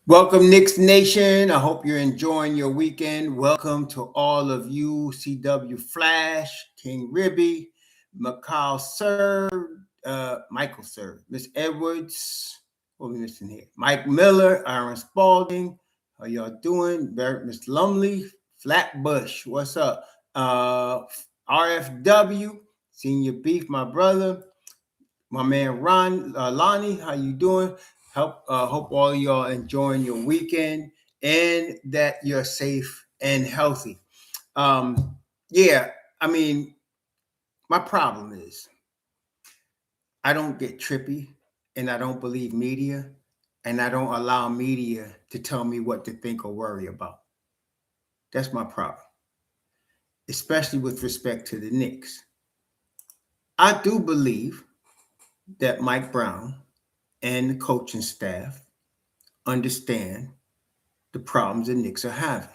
Welcome, Knicks Nation. I hope you're enjoying your weekend. Welcome to all of you, CW Flash, King Ribby, Macau Sir, Michael Sir, Miss Edwards. What are we missing here? Mike Miller, Aaron Spalding. How y'all doing? Miss Lumley, Flatbush. What's up? RFW, Senior Beef, my brother. My man Ron, Lonnie, how you doing? Hope all of y'all enjoying your weekend and that you're safe and healthy. Yeah, I mean, my problem is I don't get trippy and I don't believe media and I don't allow media to tell me what to think or worry about. That's my problem, especially with respect to the Knicks. I do believe that Mike Brown and the coaching staff understand the problems the Knicks are having.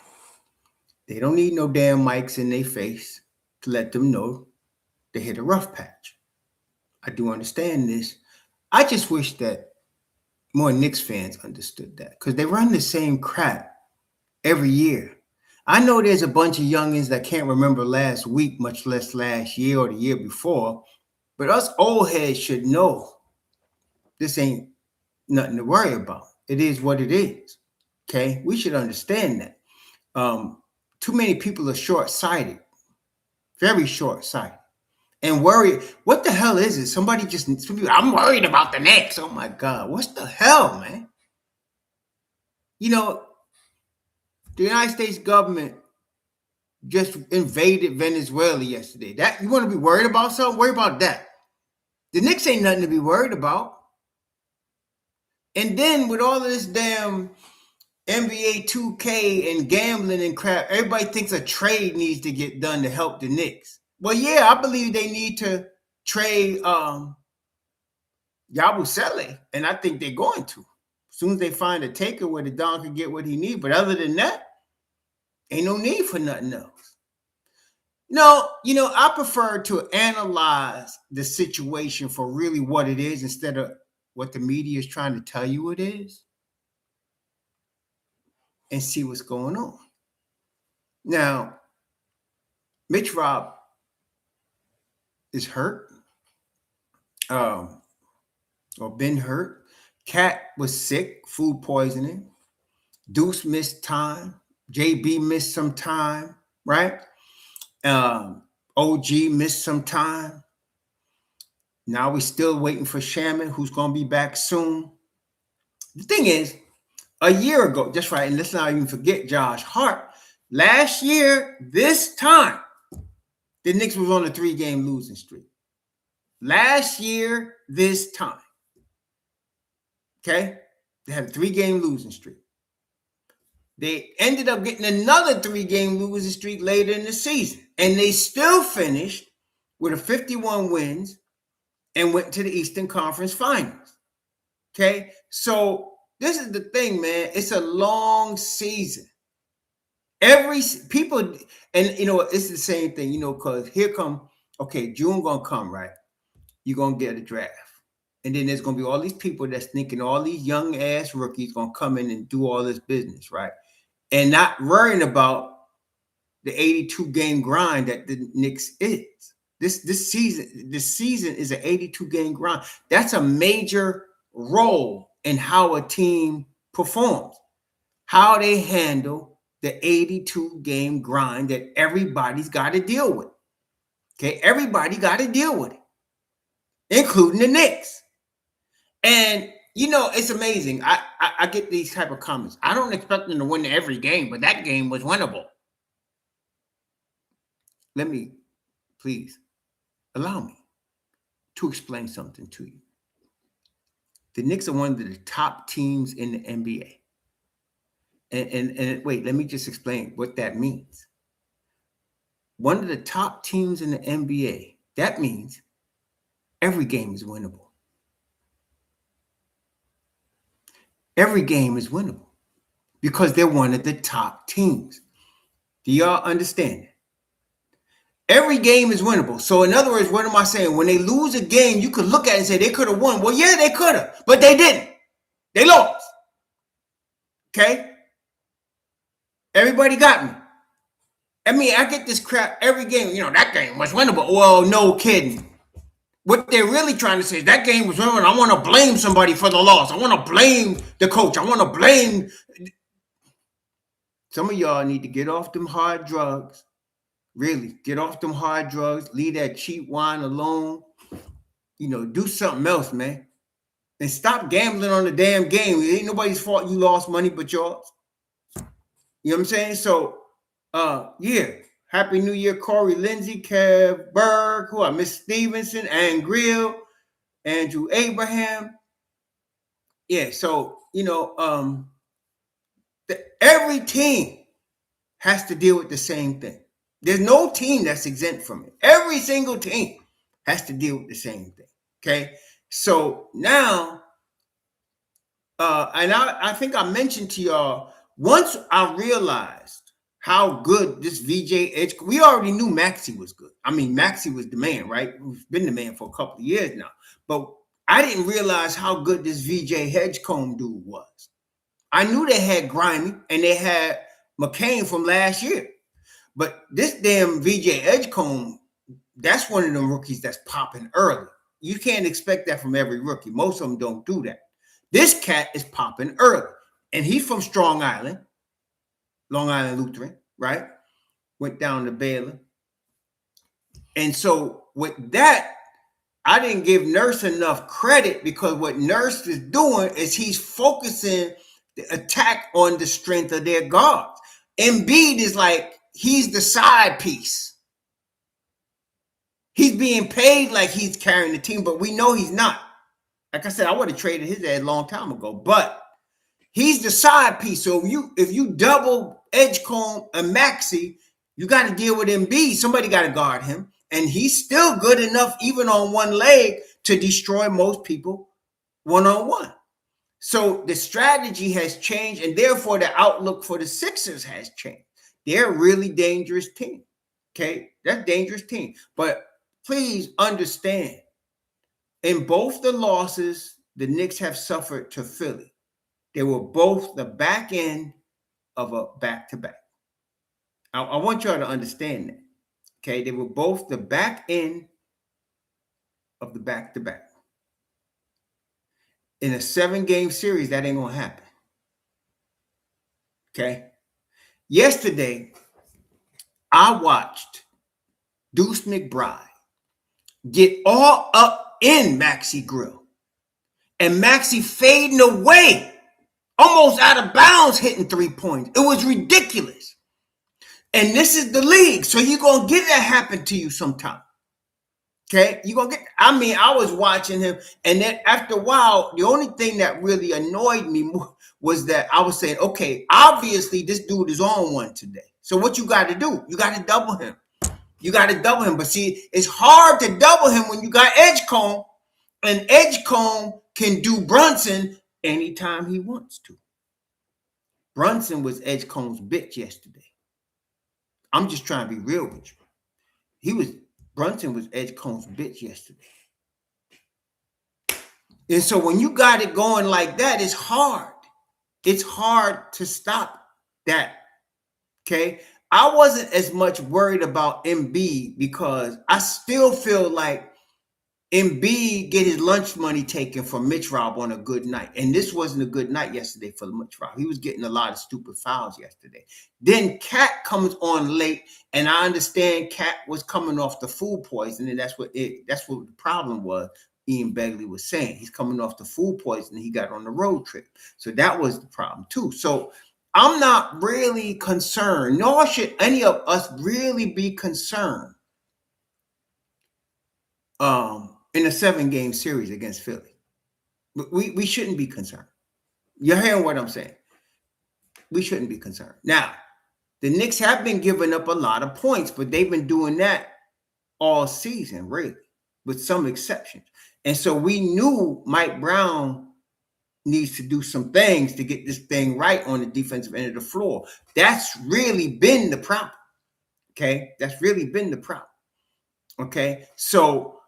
They don't need no damn mics in their face to let them know they hit a rough patch. I do understand this. I just wish that more Knicks fans understood that because they run the same crap every year. I know there's a bunch of youngins that can't remember last week, much less last year or the year before, but us old heads should know this ain't nothing to worry about. It is what it is. Okay, we should understand that. Too many people are short-sighted, very short-sighted, and worry. What the hell is it? Somebody just, I'm worried about the Knicks. Oh my God, what's the hell, man? You know, the United States government just invaded Venezuela yesterday. That you want to be worried about something? Worry about that. The Knicks ain't nothing to be worried about. And then with all of this damn NBA 2K and gambling and crap, everybody thinks a trade needs to get done to help the Knicks. Well, yeah, I believe they need to trade Yabusele, and I think they're going to. As soon as they find a taker where the Don can get what he needs. But other than that, ain't no need for nothing else. No, I prefer to analyze the situation for really what it is instead of what the media is trying to tell you it is and see what's going on. Now, Mitch Rob is hurt or been hurt. Cat was sick, food poisoning. Deuce missed time. JB missed some time, right? OG missed some time. Now we're still waiting for Shaman, who's going to be back soon. The thing is, a year ago, just right, and let's not even forget Josh Hart. Last year, this time, the Knicks was on a 3-game losing streak. Last year, this time. Okay? They had a 3-game losing streak. They ended up getting another 3-game losing streak later in the season. And they still finished with a 51 wins and went to the Eastern Conference Finals. Okay? So this is the thing, man. It's a long season. People, and it's the same thing, because here come, June gonna come, right? You're gonna get a draft. And then there's gonna be all these people that's thinking all these young ass rookies gonna come in and do all this business, right? And not worrying about the 82-game grind that the Knicks is. This season is an 82-game grind. That's a major role in how a team performs, how they handle the 82-game grind that everybody's got to deal with. Okay, everybody got to deal with it, including the Knicks. And it's amazing. I get these type of comments. I don't expect them to win every game, but that game was winnable. Let me, please, allow me to explain something to you. The Knicks are one of the top teams in the NBA. And wait, let me just explain what that means. One of the top teams in the NBA, that means every game is winnable. Every game is winnable because they're one of the top teams. Do y'all understand that? Every game is winnable. So in other words, what am I saying? When they lose a game, you could look at it and say they could have won. Well, yeah, they could have, but they didn't. They lost. Okay? Everybody got me. I mean, I get this crap every game. That game was winnable. Well, no kidding. What they're really trying to say is that game was winnable. I want to blame somebody for the loss. I want to blame the coach. I want to blame. Some of y'all need to get off them hard drugs. Really, get off them hard drugs. Leave that cheap wine alone. Do something else, man. And stop gambling on the damn game. It ain't nobody's fault you lost money but yours. You know what I'm saying? So, yeah. Happy New Year, Corey Lindsay, Kev Berg, Miss Stevenson, Ann Grill, Andrew Abraham. Yeah, so, every team has to deal with the same thing. There's no team that's exempt from it. Every single team has to deal with the same thing. Okay? So now, and I think I mentioned to y'all, once I realized how good this VJ Edge, we already knew Maxey was good. I mean, Maxey was the man, right? He's been the man for a couple of years now. But I didn't realize how good this VJ Hedgecomb dude was. I knew they had Grimy and they had McCain from last year. But this damn VJ Edgecomb, that's one of them rookies that's popping early. You can't expect that from every rookie. Most of them don't do that. This cat is popping early. And he's from Strong Island, Long Island Lutheran, right? Went down to Baylor. And so with that, I didn't give Nurse enough credit because what Nurse is doing is he's focusing the attack on the strength of their guards. Embiid is like, he's the side piece. He's being paid like he's carrying the team, but we know he's not. Like I said, I would have traded his ass a long time ago, but he's the side piece. So if you double Edgecomb and Maxey, you got to deal with Embiid. Somebody got to guard him. And he's still good enough, even on one leg, to destroy most people one-on-one. So the strategy has changed, and therefore the outlook for the Sixers has changed. They're a really dangerous team. Okay? That's a dangerous team. But please understand, in both the losses the Knicks have suffered to Philly, they were both the back end of a back-to-back. I want y'all to understand that. Okay? They were both the back end of the back-to-back. In a 7-game series, that ain't going to happen. Okay? Yesterday, I watched Deuce McBride get all up in Maxey Grill. And Maxey fading away, almost out of bounds, hitting 3 points. It was ridiculous. And this is the league, so you're going to get that happen to you sometime. Okay? You're going to get, I was watching him, and then after a while, the only thing that really annoyed me more was that I was saying, okay, obviously this dude is on one today. So what you got to do? You got to double him. You got to double him. But see, it's hard to double him when you got Edgecomb, and Edgecomb can do Brunson anytime he wants to. Brunson was Edgecomb's bitch yesterday. I'm just trying to be real with you. Brunson was Edgecomb's bitch yesterday. And so when you got it going like that, it's hard. It's hard to stop that. Okay? I wasn't as much worried about Embiid because I still feel like Embiid get his lunch money taken from Mitch Rob on a good night. And this wasn't a good night yesterday for Mitch Rob. He was getting a lot of stupid fouls yesterday. Then Cat comes on late, and I understand Cat was coming off the food poisoning. That's what the problem was. Ian Begley was saying he's coming off the food poisoning. He got on the road trip. So that was the problem too. So I'm not really concerned, nor should any of us really be concerned in a 7-game series against Philly. We shouldn't be concerned. You're hearing what I'm saying? We shouldn't be concerned. Now, the Knicks have been giving up a lot of points, but they've been doing that all season, really, with some exceptions. And so we knew Mike Brown needs to do some things to get this thing right on the defensive end of the floor. That's really been the problem. Okay? That's really been the problem. Okay? So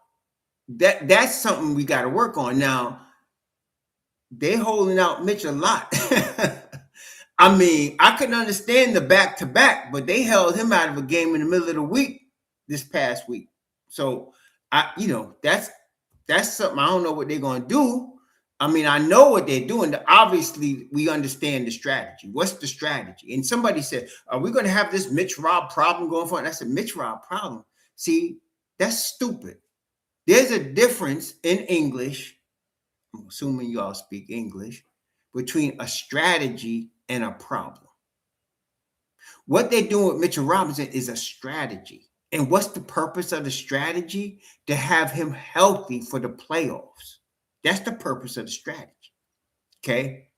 that's something we got to work on. Now, they're holding out Mitch a lot. I mean, I can understand the back to back, but they held him out of a game in the middle of the week this past week. So that's something I don't know what they're gonna do. I mean, I know what they're doing. Obviously, we understand the strategy. What's the strategy? And somebody said, "Are we going to have this Mitch Rob problem going forward?" And I said, "Mitch Rob problem? See, that's stupid. There's a difference in English. I'm assuming you all speak English, between a strategy and a problem. What they're doing with Mitchell Robinson is a strategy. And what's the purpose of the strategy? To have him healthy for the playoffs. That's the purpose of the strategy. Okay.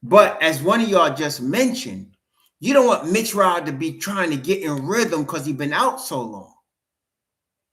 But as one of y'all just mentioned, you don't want Mitch Rob to be trying to get in rhythm because he's been out so long.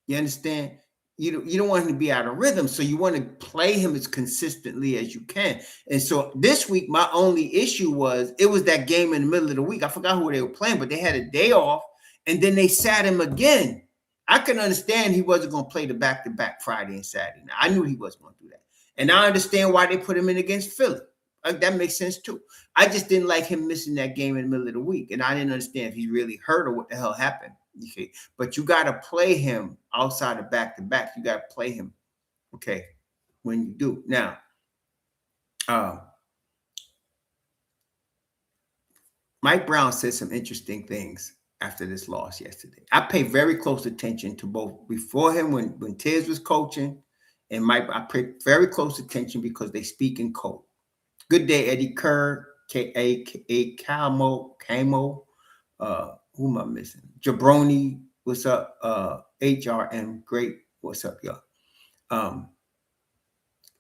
You understand? You don't want him to be out of rhythm, so you want to play him as consistently as you can. And so this week, my only issue was it was that game in the middle of the week. I forgot who they were playing, but they had a day off, and then they sat him again. I can understand he wasn't going to play the back-to-back Friday and Saturday. Now, I knew he wasn't going to do that. And I understand why they put him in against Philly. That makes sense too. I just didn't like him missing that game in the middle of the week. And I didn't understand if he's really hurt or what the hell happened. Okay. But you got to play him outside of back-to-back. You got to play him, okay, when you do. Now, Mike Brown said some interesting things after this loss yesterday. I pay very close attention to both before him when Tiz was coaching and Mike. I pay very close attention because they speak in code. Good day, Eddie Kerr, K.A. Camo. Who am I missing? Jabroni, what's up? HRM, great. What's up, y'all?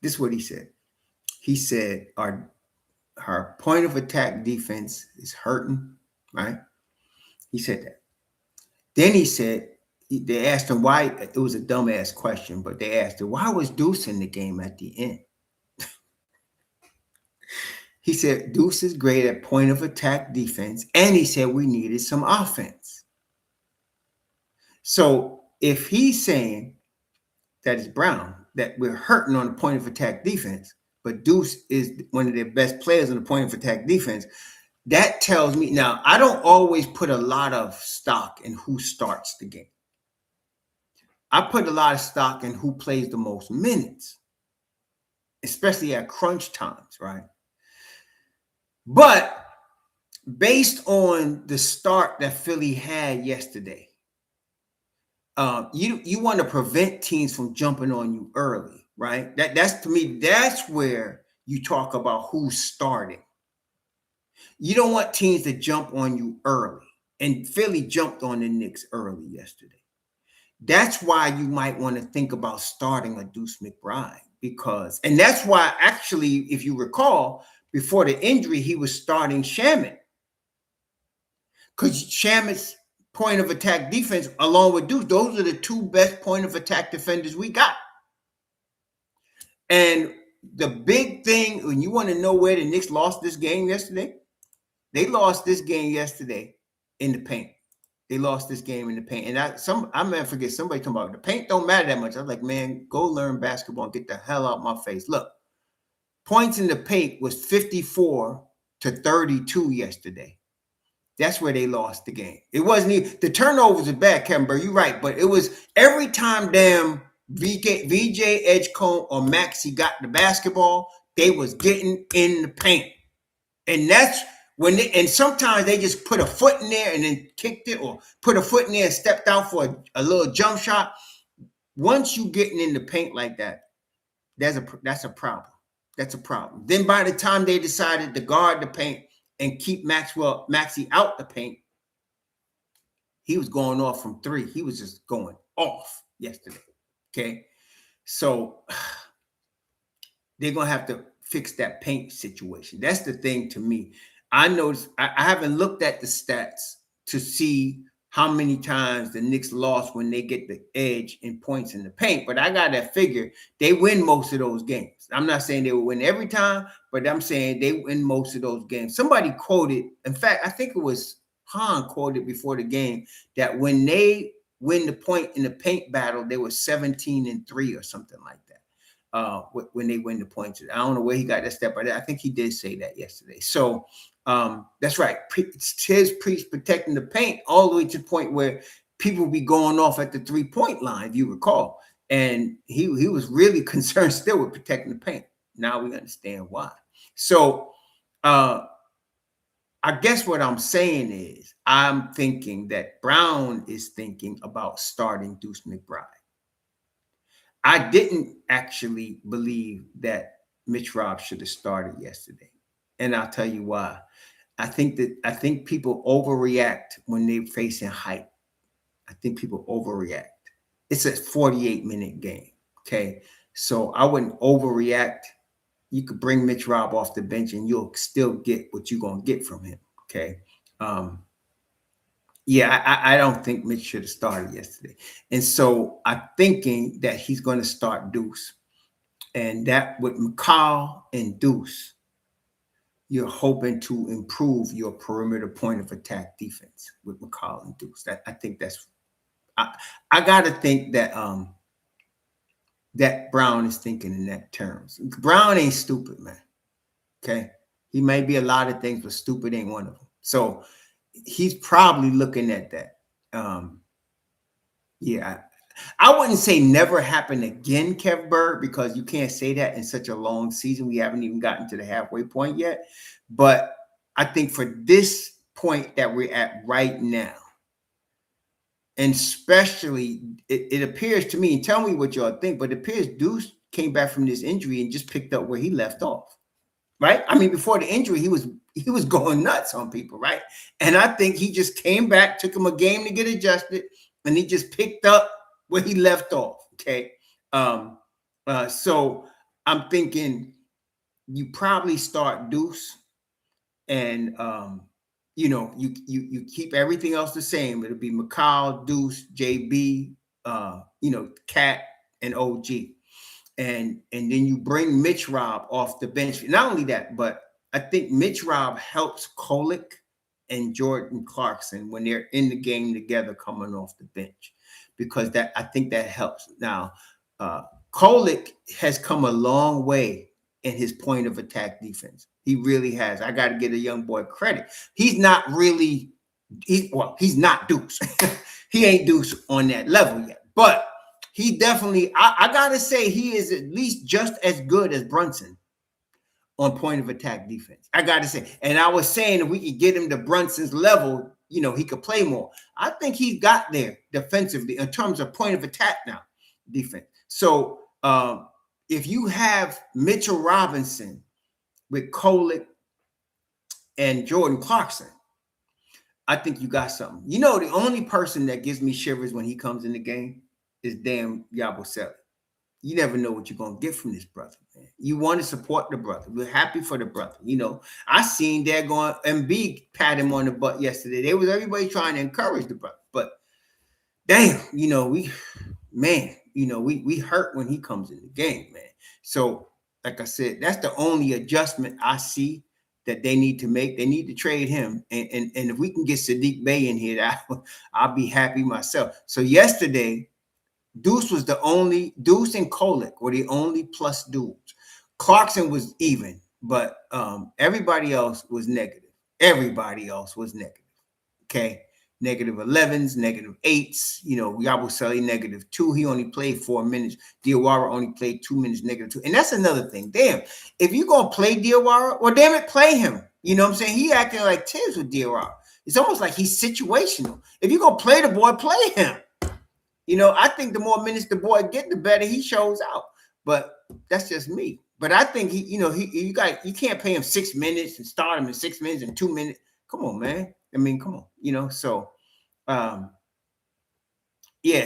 This is what he said. He said our point of attack defense is hurting, right? He said that. Then he said, they asked him why. It was a dumbass question, but they asked him, why was Deuce in the game at the end? He said, Deuce is great at point of attack defense. And he said, we needed some offense. So if he's saying that it's Brown, that we're hurting on the point of attack defense, but Deuce is one of their best players on the point of attack defense, that tells me, now, I don't always put a lot of stock in who starts the game. I put a lot of stock in who plays the most minutes, especially at crunch times, right? But based on the start that Philly had yesterday, you want to prevent teams from jumping on you early, right? That's to me, that's where you talk about who's starting. You don't want teams to jump on you early. And Philly jumped on the Knicks early yesterday. That's why you might want to think about starting a Deuce McBride and that's why actually, if you recall, before the injury, he was starting Shamet. Because Shamet's point of attack defense, along with Deuce, those are the two best point of attack defenders we got. And the big thing, when you want to know where the Knicks lost this game yesterday, they lost this game yesterday in the paint. They lost this game in the paint. And I may forget somebody talking about the paint don't matter that much. I was like, man, go learn basketball and get the hell out of my face. Look, points in the paint was 54-32 yesterday. That's where they lost the game. It wasn't even, the turnovers are bad, Kevin Burr. You're right. But it was every time damn VJ Edgecombe or Maxey got the basketball, they was getting in the paint. And that's and sometimes they just put a foot in there and then kicked it, or put a foot in there and stepped out for a little jump shot. Once you getting in the paint like that, that's a problem. That's a problem. Then by the time they decided to guard the paint and keep Maxey out the paint, he was going off from three. He was just going off yesterday. Okay. So they're going to have to fix that paint situation. That's the thing to me. I noticed, I haven't looked at the stats to see how many times the Knicks lost when they get the edge in points in the paint, but I got that figure. They win most of those games. I'm not saying they will win every time, but I'm saying they win most of those games. Somebody quoted, in fact, I think it was Han quoted before the game, that when they win the point in the paint battle, they were 17-3 or something like that. when they win the points. I don't know where he got that step, but I think he did say that yesterday. So that's right. Tiz preached protecting the paint all the way to the point where people be going off at the 3-point line, if you recall. And he was really concerned still with protecting the paint. Now we understand why. So I guess what I'm saying is I'm thinking that Brown is thinking about starting Deuce McBride. I didn't actually believe that Mitch Rob should have started yesterday. And I'll tell you why. I think people overreact when they're facing hype. I think people overreact. It's a 48-minute game. Okay. So I wouldn't overreact. You could bring Mitch Rob off the bench and you'll still get what you're gonna get from him. Okay. Yeah, I don't think Mitch should have started yesterday. And so I'm thinking that he's going to start Deuce. And that with McCall and Deuce, you're hoping to improve your perimeter point of attack defense with McCall and Deuce. I think that's I gotta think that that Brown is thinking in that terms. Brown ain't stupid, man. Okay. He may be a lot of things, but stupid ain't one of them. So he's probably looking at that. Yeah, I wouldn't say never happen again, Kev Bird, because you can't say that in such a long season. We haven't even gotten to the halfway point yet. But I think for this point that we're at right now, and especially it appears to me, and tell me what y'all think, but it appears Deuce came back from this injury and just picked up where he left off. Right? I mean, before the injury, he was going nuts on people, right? And I think he just came back, took him a game to get adjusted, and he just picked up where he left off. Okay. So I'm thinking you probably start Deuce, and you keep everything else the same. It'll be McCall, Deuce, JB, Cat, and OG. And then you bring Mitch Rob off the bench. Not only that, but I think Mitch Rob helps Kolek and Jordan Clarkson when they're in the game together coming off the bench, because I think that helps. Now, Kolek has come a long way in his point of attack defense. He really has. I got to give a young boy credit. He's not really, he's not Deuce. He ain't Deuce on that level yet, but he definitely, I got to say, he is at least just as good as Brunson on point of attack defense. I got to say. And I was saying if we could get him to Brunson's level, he could play more. I think he's got there defensively in terms of point of attack now, defense. So if you have Mitchell Robinson with Kolek and Jordan Clarkson, I think you got something. The only person that gives me shivers when he comes in the game is damn Yabusele. You never know what you're going to get from this brother, man. You want to support the brother. We're happy for the brother. I seen that going, Embiid pat him on the butt yesterday. There was everybody trying to encourage the brother. But damn, we hurt when he comes in the game, man. So, like I said, that's the only adjustment I see that they need to make. They need to trade him. And if we can get Sadiq Bey in here, I'll be happy myself. So yesterday, Deuce and Kolek were the only plus dudes. Clarkson was even, but everybody else was negative. Everybody else was negative. Okay. -11s, -8s. Yabusele -2. He only played 4 minutes. Diawara only played 2 minutes, -2. And that's another thing. Damn, if you're going to play Diawara, well, damn it, play him. You know what I'm saying? He acting like Tiz with Diawara. It's almost like he's situational. If you're going to play the boy, play him. I think the more minutes the boy get, the better he shows out. But that's just me. But I think you can't pay him 6 minutes and start him in 6 minutes and 2 minutes. Come on, man. I mean, come on. So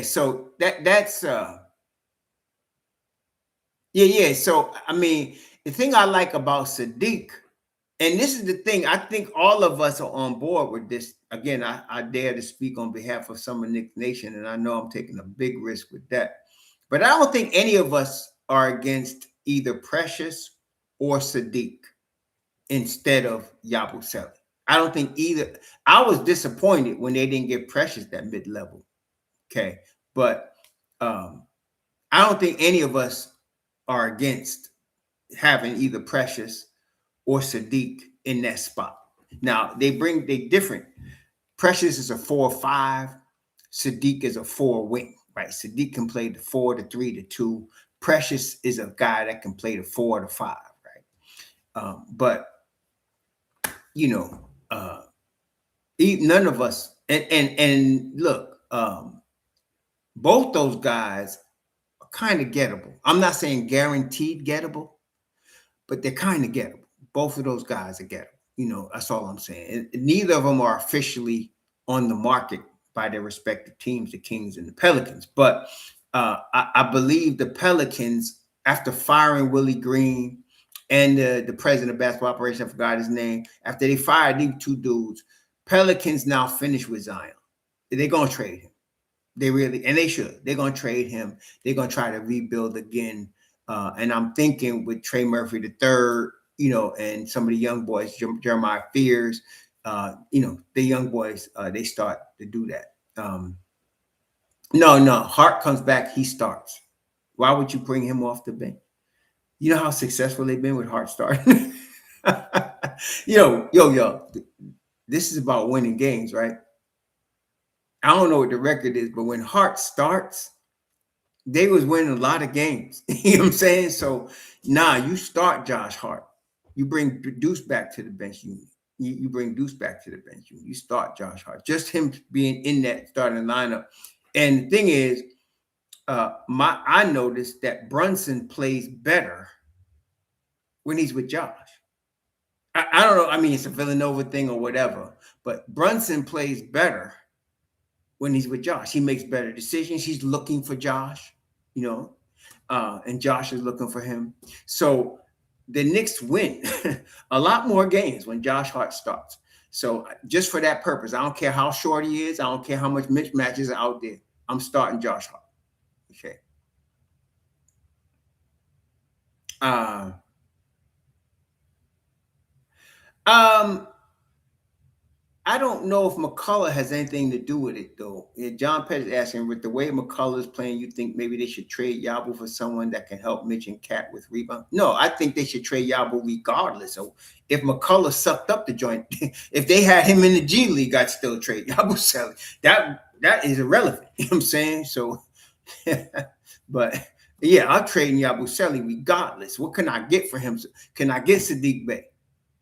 so that's So I mean, the thing I like about Sadiq, and this is the thing, I think all of us are on board with this. Again, I dare to speak on behalf of some of Knicks Nation, and I know I'm taking a big risk with that. But I don't think any of us are against either Precious or Sadiq instead of Yabusele. I don't think either. I was disappointed when they didn't get Precious that mid-level. Okay. But I don't think any of us are against having either Precious or Sadiq in that spot. Now they different. Precious is a 4-5. Sadiq is a 4 wing, right? Sadiq can play the 4, the 3, the 2. Precious is a guy that can play the 4, the 5, right? But you know, none of us and look, both those guys are kind of gettable. I'm not saying guaranteed gettable, but they're kind of gettable. Both of those guys are gettable. That's all I'm saying. And neither of them are officially on the market by their respective teams, the Kings and the Pelicans. But I believe the Pelicans, after firing Willie Green and the president of basketball operations, I forgot his name, after they fired these two dudes, Pelicans now finished with Zion. They're going to trade him. They really, and they should. They're going to trade him. They're going to try to rebuild again. And I'm thinking with Trey Murphy the third, and some of the young boys, Jeremiah Fears, the young boys, they start to do that. No, Hart comes back, he starts. Why would you bring him off the bench? You know how successful they've been with Hart starting? yo. This is about winning games, right? I don't know what the record is, but when Hart starts, they was winning a lot of games. You know what I'm saying? So, you start Josh Hart. You bring Deuce back to the bench unit. You bring Deuce back to the bench unit. You start Josh Hart. Just him being in that starting lineup. And the thing is, I noticed that Brunson plays better when he's with Josh. I don't know. I mean, it's a Villanova thing or whatever, but Brunson plays better when he's with Josh. He makes better decisions. He's looking for Josh, and Josh is looking for him. So the Knicks win a lot more games when Josh Hart starts. So just for that purpose, I don't care how short he is. I don't care how much mismatches are out there. I'm starting Josh Hart. Okay. I don't know if McCullough has anything to do with it, though. John Pettis is asking, with the way McCullough is playing, you think maybe they should trade Yabu for someone that can help Mitch and Cat with rebound? No, I think they should trade Yabu regardless. So if McCullough sucked up the joint, if they had him in the G League, I'd still trade Yabu Sally. That is irrelevant. You know what I'm saying? So, but yeah, I'll trade Yabu Sally regardless. What can I get for him? Can I get Sadiq Bey?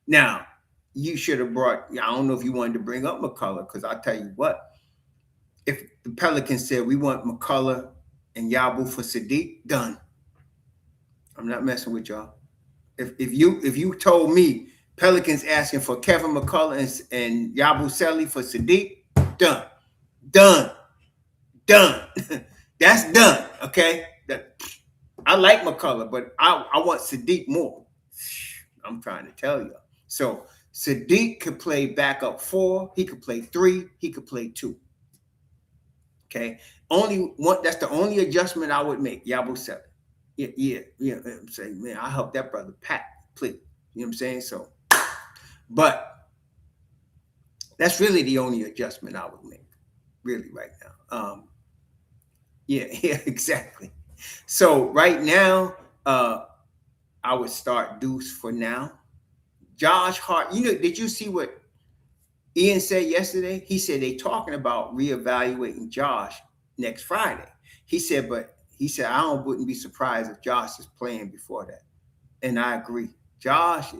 Now, you should have brought, I don't know if you wanted to bring up McCullough, because I'll tell you what, if the Pelicans said we want McCullough and Yabu for Sadiq, done. I'm not messing with y'all. If you told me Pelicans asking for Kevin McCullough and Yabu Sally for Sadiq, done. That's done. Okay. I like McCullough, but I want Sadiq more. I'm trying to tell you. So Sadiq could play backup 4. He could play 3. He could play 2. Okay. Only one. That's the only adjustment I would make. Yabu Sally. Yeah. I'm saying, man, I help that brother Pat, please. You know what I'm saying? So, but that's really the only adjustment I would make, really, right now. Yeah, exactly. So right now, I would start Deuce for now. Josh Hart, did you see what Ian said yesterday? He said they talking about reevaluating Josh next Friday. He said I wouldn't be surprised if Josh is playing before that. And I agree. Josh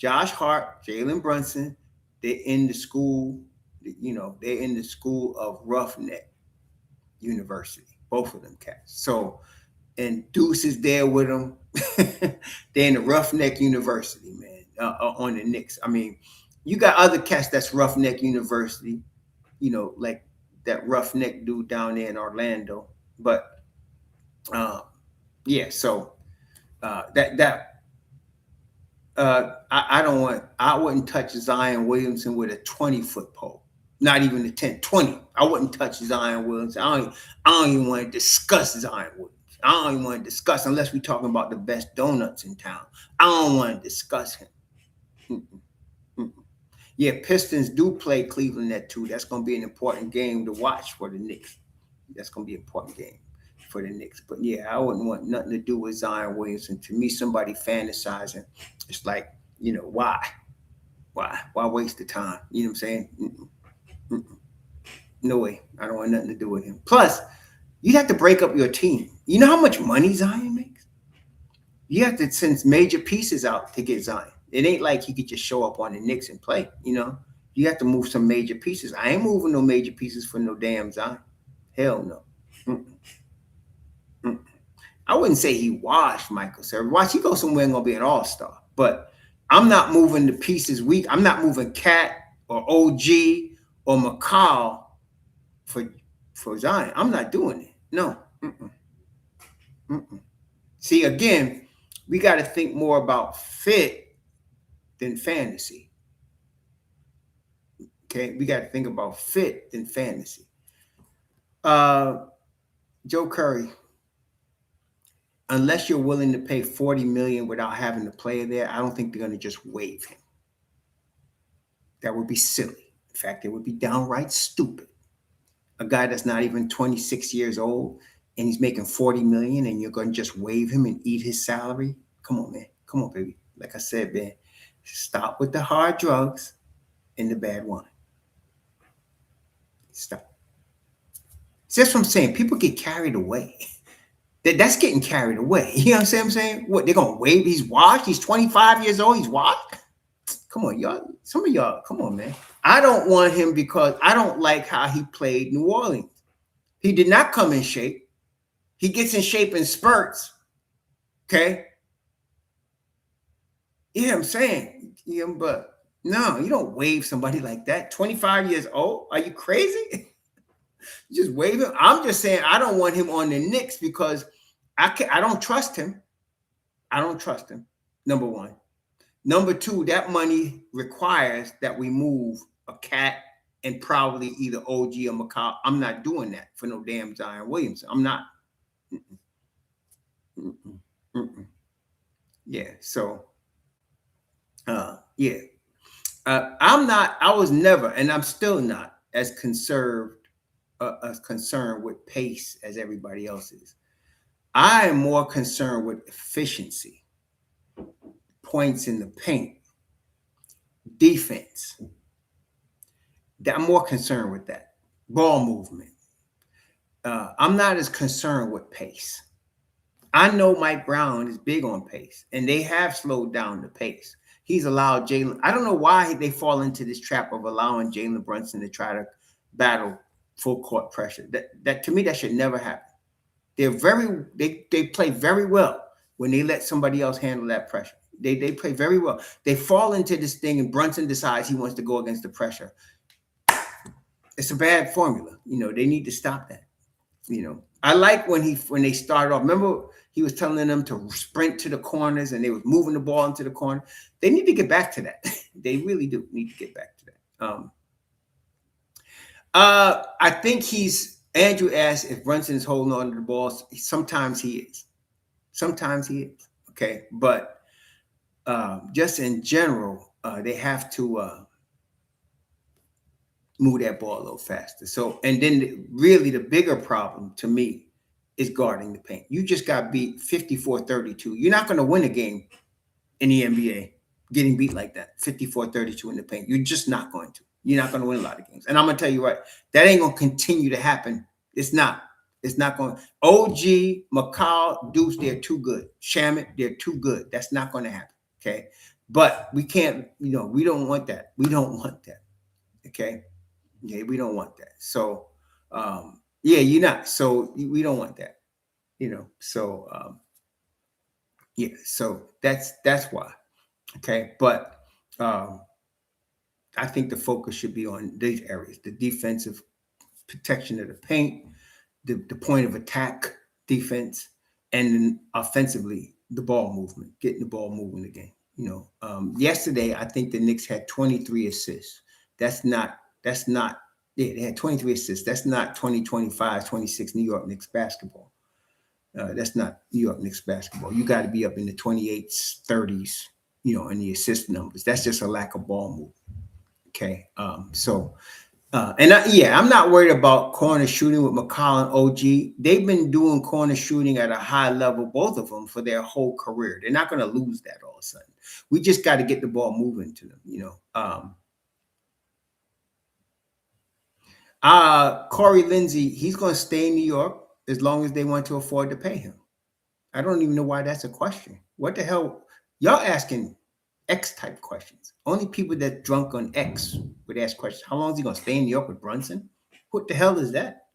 Hart, Jalen Brunson, they're in the school, they're in the school of Roughneck University, both of them cats. So, and Deuce is there with them. They're in the Roughneck University, man, on the Knicks. I mean, you got other cats that's Roughneck University, like that Roughneck dude down there in Orlando. But yeah, so I wouldn't touch Zion Williamson with a 20-foot pole, not even a 10, 20. I wouldn't touch Zion Williamson. I don't even want to discuss Zion Williamson. I don't even want to discuss, unless we're talking about the best donuts in town. I don't want to discuss him. Yeah, Pistons do play Cleveland at 2. That's going to be an important game to watch for the Knicks. That's going to be an important game for the Knicks. But yeah, I wouldn't want nothing to do with Zion Williamson. To me, somebody fantasizing, it's like, why? Why waste the time? You know what I'm saying? Mm-mm. No way. I don't want nothing to do with him. Plus, you have to break up your team. You know how much money Zion makes? You have to send major pieces out to get Zion. It ain't like he could just show up on the Knicks and play, You have to move some major pieces. I ain't moving no major pieces for no damn Zion. Hell no. Mm-mm. Mm-mm. I wouldn't say he washed Michael Sarah. Watch, he go somewhere and gonna be an all-star. But I'm not moving the pieces weak. I'm not moving Cat or OG or McCall for Zion. I'm not doing it. No. Mm-mm. Mm-mm. See, again, we got to think more about fit than fantasy. Okay, we got to think about fit than fantasy. Joe Curry, unless you're willing to pay $40 million without having the player there, I don't think they're going to just waive him. That would be silly. In fact, it would be downright stupid. A guy that's not even 26 years old and he's making $40 million and you're going to just waive him and eat his salary? Come on, man. Come on, baby. Like I said, man, stop with the hard drugs and the bad wine. Stop. See, that's what I'm saying. People get carried away. That's getting carried away. You know what I'm saying? What, they're going to waive? He's washed. He's 25 years old. He's washed. Come on, y'all. Some of y'all, come on, man. I don't want him because I don't like how he played New Orleans. He did not come in shape. He gets in shape in spurts. Okay? Yeah, I'm saying. Yeah, but no, you don't waive somebody like that. 25 years old? Are you crazy? You just waive him? I'm just saying I don't want him on the Knicks because I don't trust him. I don't trust him, number one. Number two, that money requires that we move a Cat and probably either OG or McCall. I'm not doing that for no damn Zion Williamson. I'm not. Mm-mm. Mm-mm. Yeah. So, yeah. I was never, and I'm still not as concerned with pace as everybody else is. I am more concerned with efficiency, points in the paint, defense. I'm more concerned with that. Ball movement. I'm not as concerned with pace. I know Mike Brown is big on pace, and they have slowed down the pace. He's allowed Jalen. I don't know why they fall into this trap of allowing Jalen Brunson to try to battle full court pressure. That to me, that should never happen. They play very well when they let somebody else handle that pressure. They play very well. They fall into this thing, and Brunson decides he wants to go against the pressure. It's a bad formula. They need to stop that. I like when they started off. Remember, he was telling them to sprint to the corners, and they was moving the ball into the corner. They need to get back to that. They really do need to get back to that. I think Andrew asked if Brunson is holding on to the ball. Sometimes he is. Sometimes he is. Okay, but just in general, they have to move that ball a little faster. So, and then really the bigger problem to me is guarding the paint. You just got beat 54-32. You're not going to win a game in the NBA getting beat like that, 54-32 in the paint. You're just not going to. You're not going to win a lot of games. And I'm going to tell you what, that ain't going to continue to happen. It's not. It's not going to. OG, McCall, Deuce, they're too good. Shamit, they're too good. That's not going to happen. Okay. But we can't, we don't want that. We don't want that. Okay. Yeah, we don't want that. So, yeah, you're not. So we don't want that. So, yeah. So that's why. Okay. But I think the focus should be on these areas: the defensive protection of the paint, the point of attack defense, and then offensively the ball movement, getting the ball moving again. Yesterday I think the Knicks had 23 assists. That's not. Yeah, they had 23 assists. That's not 2025, 26 New York Knicks basketball. That's not New York Knicks basketball. You got to be up in the 28s, 30s, in the assist numbers. That's just a lack of ball movement. Okay. So I'm not worried about corner shooting with McCollum OG. They've been doing corner shooting at a high level, both of them, for their whole career. They're not going to lose that all of a sudden. We just got to get the ball moving to them, Corey Lindsey, he's going to stay in New York as long as they want to afford to pay him. I don't even know why that's a question. What the hell? Y'all asking X type questions. Only people that drunk on X would ask questions. How long is he going to stay in New York with Brunson? What the hell is that?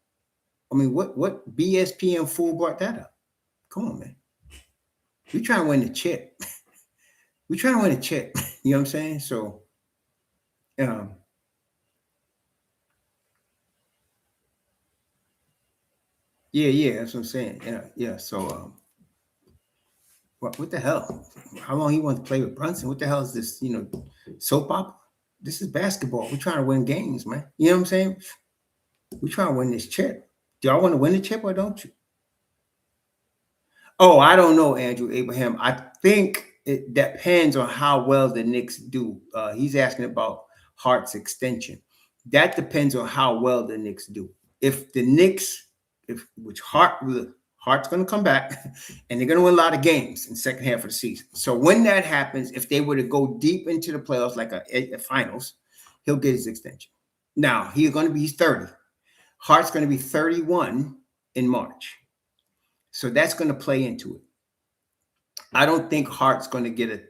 I mean, what BSPN fool brought that up? Come on, man. We trying to win the chip. We trying to win a chip. You know what I'm saying? So, yeah, that's what I'm saying. Yeah. So, what the hell? How long he wants to play with Brunson? What the hell is this? Soap opera? This is basketball. We're trying to win games, man. You know what I'm saying? We're trying to win this chip. Do y'all want to win the chip or don't you? Oh, I don't know, Andrew Abraham. I think it depends on how well the Knicks do. He's asking about Hart's extension. That depends on how well the Knicks do. If the Knicks, which Hart's going to come back, and they're going to win a lot of games in the second half of the season. So when that happens, if they were to go deep into the playoffs, like a finals, he'll get his extension. Now he's 30. Hart's going to be 31 in March. So that's going to play into it. I don't think Hart's going to get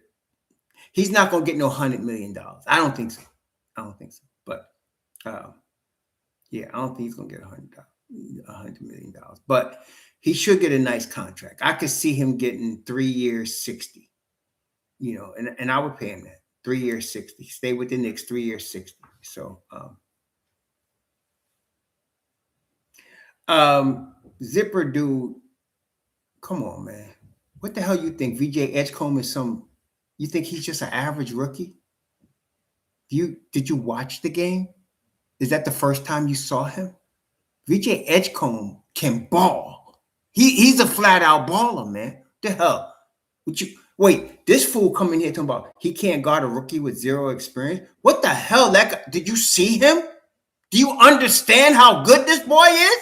he's not going to get no $100 million. I don't think so. But I don't think he's going to get $100 million. But he should get a nice contract. I could see him getting 3 years, 60. And I would pay him that. 3 years, 60. Stay with the Knicks, 3 years, 60. So, Zipper dude, come on, man. What the hell you think? VJ Edgecombe is you think he's just an average rookie? Did you watch the game? Is that the first time you saw him? VJ Edgecombe can ball. He's a flat out baller, man. The hell? Wait, this fool coming here talking about he can't guard a rookie with zero experience? What the hell? Did you see him? Do you understand how good this boy is?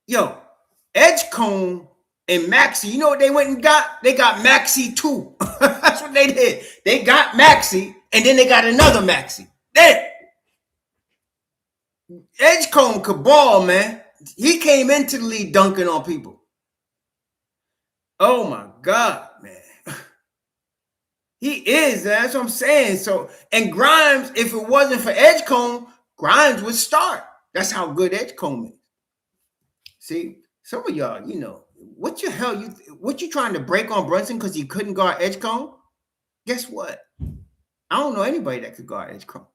Yo, Edgecombe and Maxi, you know what they went and got? They got Maxi too. That's what they did. They got Maxi, and then they got another Maxi. Edgecombe could ball, man. He came into the league dunking on people. Oh my God, man. He is, that's what I'm saying. So, and Grimes, if it wasn't for Edgecombe, Grimes would start. That's how good Edgecombe is. See, some of y'all, what you trying to break on Brunson because he couldn't guard Edgecombe? Guess what? I don't know anybody that could guard Edgecombe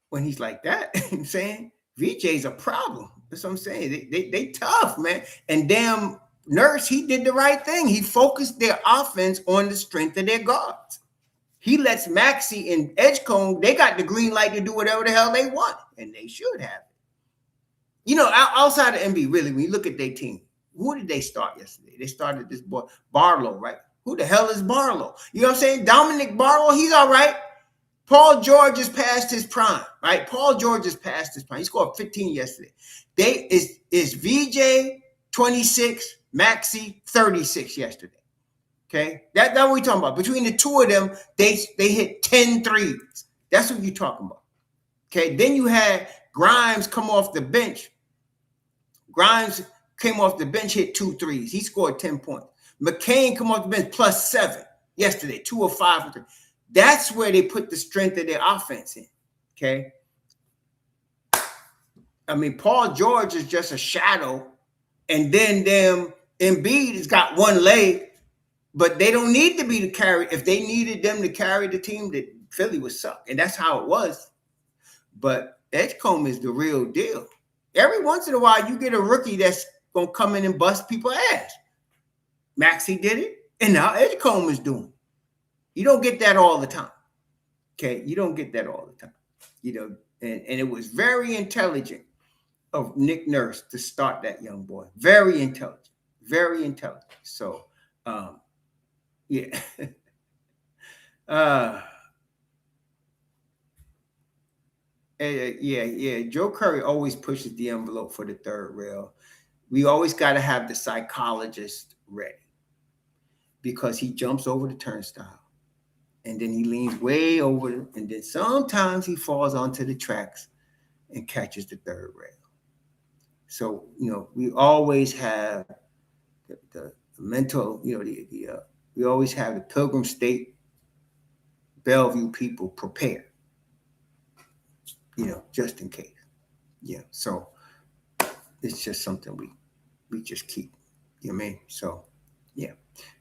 when he's like that. I'm saying VJ's a problem. That's what I'm saying. They tough, man. And damn Nurse, he did the right thing. He focused their offense on the strength of their guards. He lets Maxi and Edgecombe, they got the green light to do whatever the hell they want, and they should have it. Outside of NBA, really, when you look at their team, who did they start yesterday? They started this boy, Barlow, right? Who the hell is Barlow? You know what I'm saying? Dominic Barlow, he's all right. Paul George is past his prime, right? Paul George is past his prime. He scored 15 yesterday. Is VJ 26, Maxi 36 yesterday. Okay? That's what we're talking about. Between the two of them, they hit 10 threes. That's what you're talking about. Okay? Then you had Grimes come off the bench. Grimes came off the bench, hit 2 threes. He scored 10 points. McCain come off the bench +7 yesterday, 2 of 5 3. That's where they put the strength of their offense in. Okay? I mean, Paul George is just a shadow, and then Embiid has got one leg, but they don't need to be the carry. If they needed them to carry the team, that Philly would suck, and that's how it was. But Edgecombe is the real deal. Every once in a while, you get a rookie that's gonna come in and bust people's ass. Maxi did it, and now Edgecombe is doing it. You don't get that all the time. Okay, you don't get that all the time. And it was very intelligent of Nick Nurse to start that young boy. Very intelligent. Very intelligent. So, yeah. Uh, yeah. Joe Curry always pushes the envelope for the third rail. We always got to have the psychologist ready because he jumps over the turnstile and then he leans way over, and then sometimes he falls onto the tracks and catches the third rail. So we always have the mental, we always have the Pilgrim State Bellevue people prepared, just in case. Yeah. So it's just something we just keep. You know what I mean? So yeah.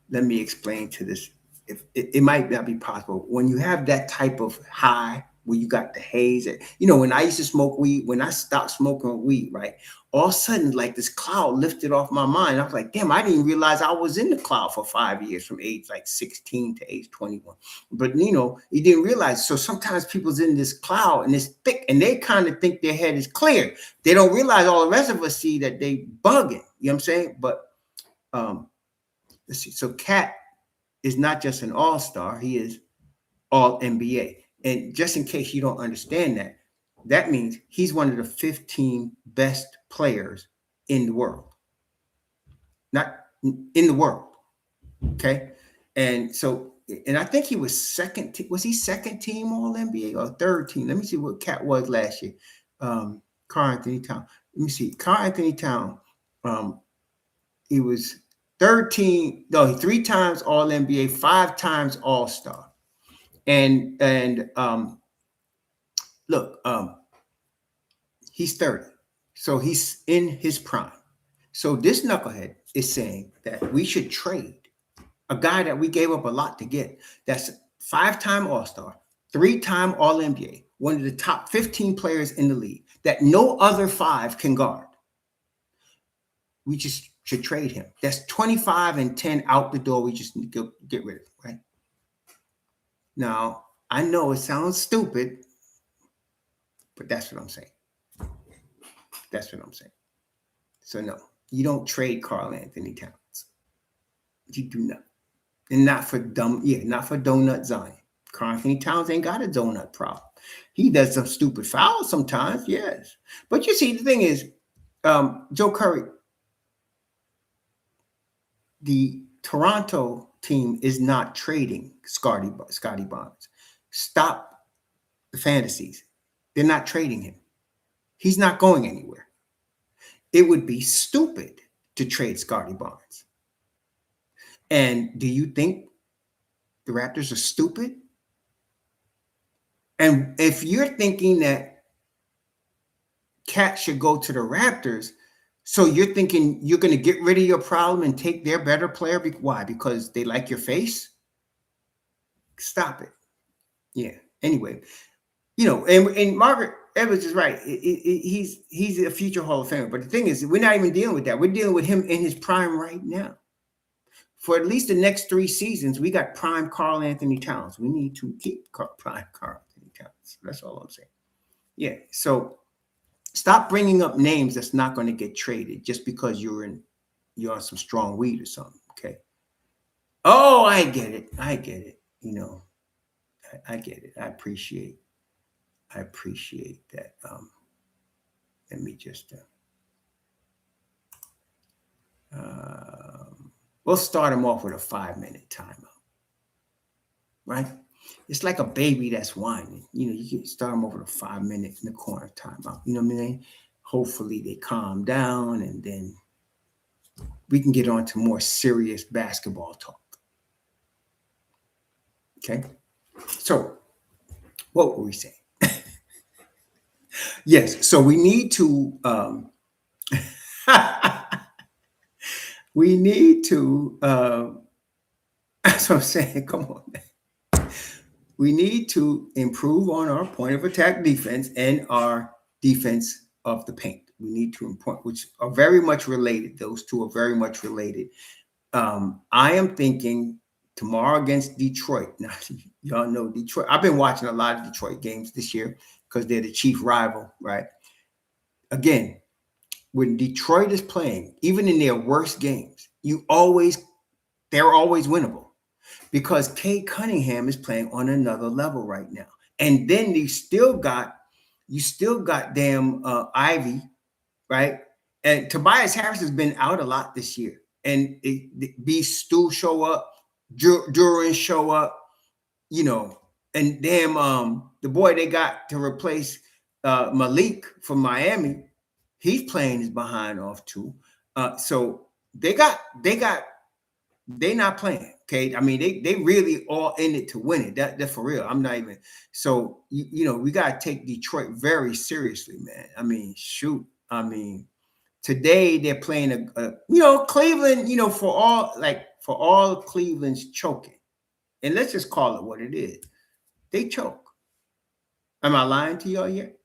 Let me explain to this. If it might not be possible when you have that type of high where you got the haze. When I used to smoke weed, when I stopped smoking weed, right, all of a sudden like this cloud lifted off my mind. I was like, damn, I didn't realize I was in the cloud for 5 years, from age like 16 to age 21. But you didn't realize. So sometimes people's in this cloud and it's thick and they kind of think their head is clear. They don't realize all the rest of us see that they bugging. You know what I'm saying? But let's see. So Cat is not just an all-star, he is all NBA. And just in case you don't understand that, that means he's one of the 15 best players in the world. Not in the world. Okay. And so, and I think he was was he second team all NBA or third team? Let me see what Cat was last year. Karl-Anthony Towns. Let me see. Karl-Anthony Towns, he was third team, no, 3 times all NBA, 5 times all-star. And look, he's 30. So he's in his prime. So this knucklehead is saying that we should trade a guy that we gave up a lot to get. That's 5-time all-star, 3-time all-NBA, one of the top 15 players in the league that no other 5 can guard. We just should trade him. That's 25 and 10 out the door. We just need to get rid of him, right? Now, I know it sounds stupid, but that's what I'm saying. That's what I'm saying. So no, you don't trade Karl-Anthony Towns. You do not. And not for Donut Zion. Karl-Anthony Towns ain't got a donut problem. He does some stupid fouls sometimes, yes. But you see, the thing is, Joe Curry, the Toronto team is not trading Scotty Barnes. Stop the fantasies. They're not trading him. He's not going anywhere. It would be stupid to trade Scotty Barnes. And do you think the Raptors are stupid? And if you're thinking that Cat should go to the Raptors, so you're thinking you're going to get rid of your problem and take their better player? Why? Because they like your face? Stop it. Yeah. Anyway, and Margaret Evans is right. He's a future Hall of Famer. But the thing is, we're not even dealing with that. We're dealing with him in his prime right now. For at least the next 3 seasons, we got prime Karl-Anthony Towns. We need to keep prime Karl-Anthony Towns. That's all I'm saying. Yeah. So stop bringing up names that's not going to get traded just because you're on some strong weed or something. Okay. Oh, I get it. I get it. I get it. I appreciate that. Let me just we'll start him off with a 5-minute timeout. Right? It's like a baby that's whining. You can start them over to 5 minutes in the corner timeout. You know what I mean? Hopefully they calm down and then we can get on to more serious basketball talk. Okay? So, what were we saying? Yes, so we need to that's what I'm saying. Come on, man. We need to improve on our point of attack defense and our defense of the paint. We need to improve, which are very much related. Those two are very much related. I am thinking tomorrow against Detroit. Now, y'all know Detroit. I've been watching a lot of Detroit games this year because they're the chief rival, right? Again, when Detroit is playing, even in their worst games, they're always winnable. because Kate Cunningham is playing on another level right now. And then you still got damn Ivy, right? And Tobias Harris has been out a lot this year. And B Stu show up, Duran show up, you know, and damn the boy they got to replace Malik from Miami, he's playing his behind off too. So they not playing. Okay. I mean, they really all in it to win it. That for real. I'm not even so you know, we gotta take Detroit very seriously, man. I mean, shoot. I mean, today they're playing you know, Cleveland, you know, for all Cleveland's choking. And let's just call it what it is. They choke. Am I lying to y'all yet?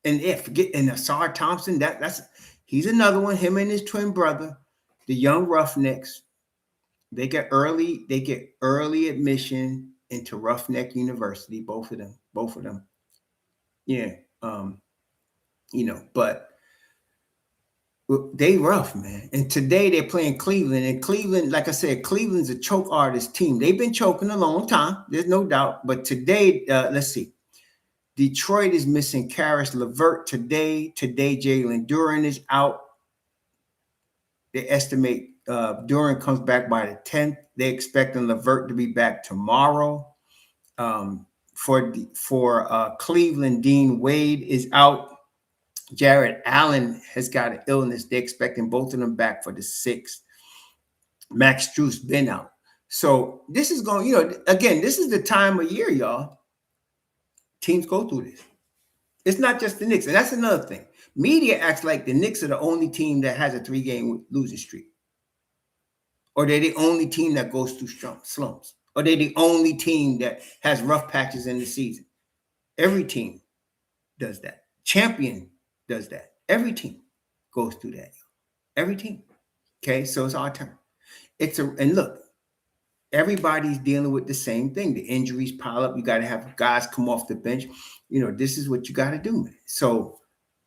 And forget and Asar Thompson, that's he's another one, him and his twin brother, the young Roughnecks. They get early admission into Roughneck University, both of them. Yeah. You know, but they rough, man. And today they're playing Cleveland. And Cleveland, like I said, Cleveland's a choke artist team. They've been choking a long time. There's no doubt. But today, let's see. Detroit is missing Karis LeVert today. Today, Jalen Duran is out. They estimate Duran comes back by the 10th. They're expecting LeVert to be back tomorrow. For Cleveland, Dean Wade is out. Jared Allen has got an illness. They're expecting both of them back for the 6th. Max Strus been out. So this is going, you know, again, this is the time of year, y'all. Teams go through this. It's not just the Knicks. And that's another thing. Media acts like the Knicks are the only team that has a 3-game losing streak. Or they're the only team that goes through slumps. Or they're the only team that has rough patches in the season. Every team does that. Champion does that. Every team goes through that. Every team. Okay, so it's our turn. And look, everybody's dealing with the same thing. The injuries pile up. You got to have guys come off the bench. You know, this is what you got to do, man. So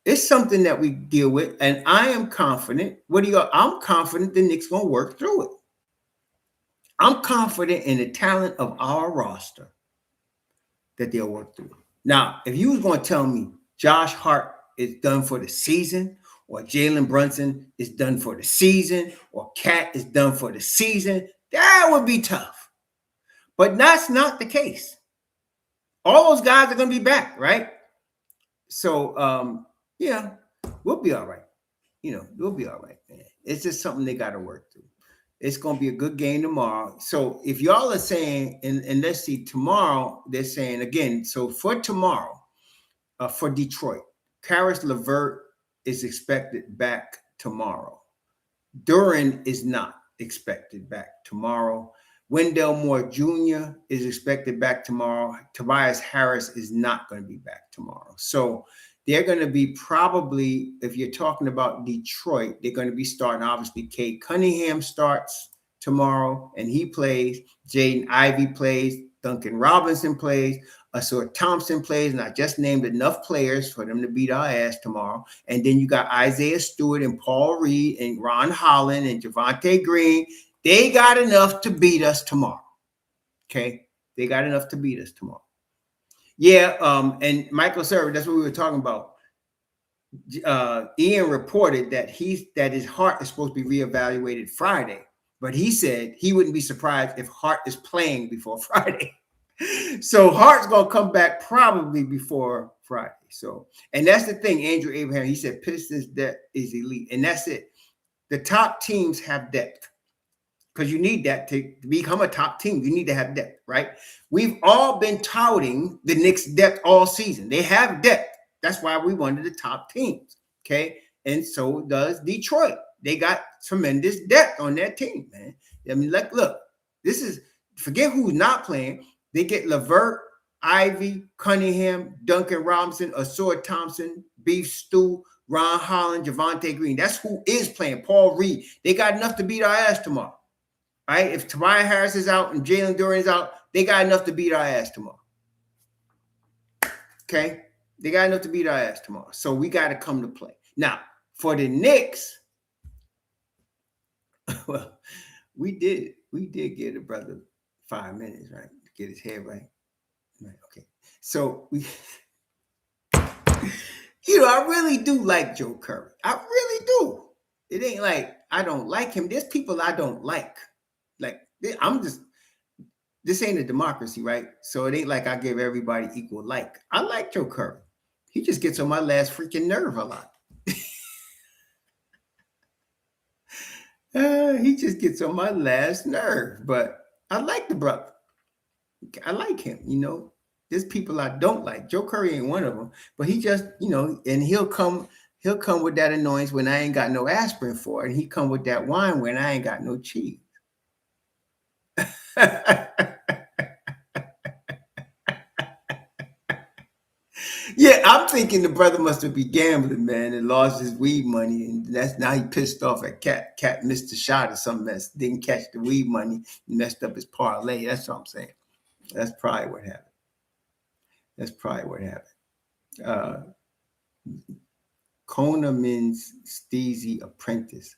it's something that we deal with, and I am confident. I'm confident the Knicks gonna work through it. I'm confident in the talent of our roster that they'll work through it. Now, if you was going to tell me Josh Hart is done for the season, or Jalen Brunson is done for the season, or Cat is done for the season, that would be tough. But that's not the case. All those guys are going to be back, right? So, yeah, we'll be all right. You know, we'll be all right, man. It's just something they got to work through. It's going to be a good game tomorrow. So if y'all are saying, and let's see, tomorrow, they're saying again, so for tomorrow, for Detroit, Karis LeVert is expected back tomorrow. Duran is not expected back tomorrow. Wendell Moore Jr. is expected back tomorrow. Tobias Harris is not going to be back tomorrow. So they're going to be probably, if you're talking about Detroit, they're going to be starting, obviously, Cade Cunningham starts tomorrow, and he plays. Jaden Ivey plays. Duncan Robinson plays. Asar Thompson plays, and I just named enough players for them to beat our ass tomorrow. And then you got Isaiah Stewart and Paul Reed and Ron Holland and Javonte Green. They got enough to beat us tomorrow. Okay? They got enough to beat us tomorrow. Yeah, and Michael Server, that's what we were talking about. Ian reported that his heart is supposed to be reevaluated Friday, but he said he wouldn't be surprised if Hart is playing before Friday. So Hart's gonna come back probably before Friday. So, and that's the thing, Andrew Abraham, he said Pistons depth is elite, and that's it. The top teams have depth. Because you need that to become a top team. You need to have depth, right? We've all been touting the Knicks' depth all season. They have depth. That's why we one of the top teams, okay? And so does Detroit. They got tremendous depth on their team, man. I mean, look, this is, forget who's not playing. They get LeVert, Ivy, Cunningham, Duncan Robinson, Asar Thompson, Beef Stew, Ron Holland, Javonte Green. That's who is playing. Paul Reed. They got enough to beat our ass tomorrow. All right, if Tobias Harris is out and Jalen Duran is out, they got enough to beat our ass tomorrow. Okay? They got enough to beat our ass tomorrow. So we got to come to play. Now, for the Knicks, well, we did get a brother 5 minutes, right? To get his head right. Right. Okay. So we, I really do like Joe Curry. I really do. It ain't like I don't like him. There's people I don't like. Like I'm just this ain't a democracy, right? So it ain't like I give everybody equal like. I like Joe Curry. He just gets on my last freaking nerve a lot. He just gets on my last nerve, but I like the brother. I like him. There's people I don't like. Joe Curry ain't one of them, but he just, and he'll come with that annoyance when I ain't got no aspirin for it, and he come with that wine when I ain't got no cheese. Yeah, I'm thinking the brother must have been gambling, man, and lost his weed money, and that's now he pissed off at Cat. Cat missed a shot or something, mess didn't catch the weed money, messed up his parlay. That's what I'm saying. That's probably what happened. That's probably what happened. Uh, Kona means Steezy apprentice.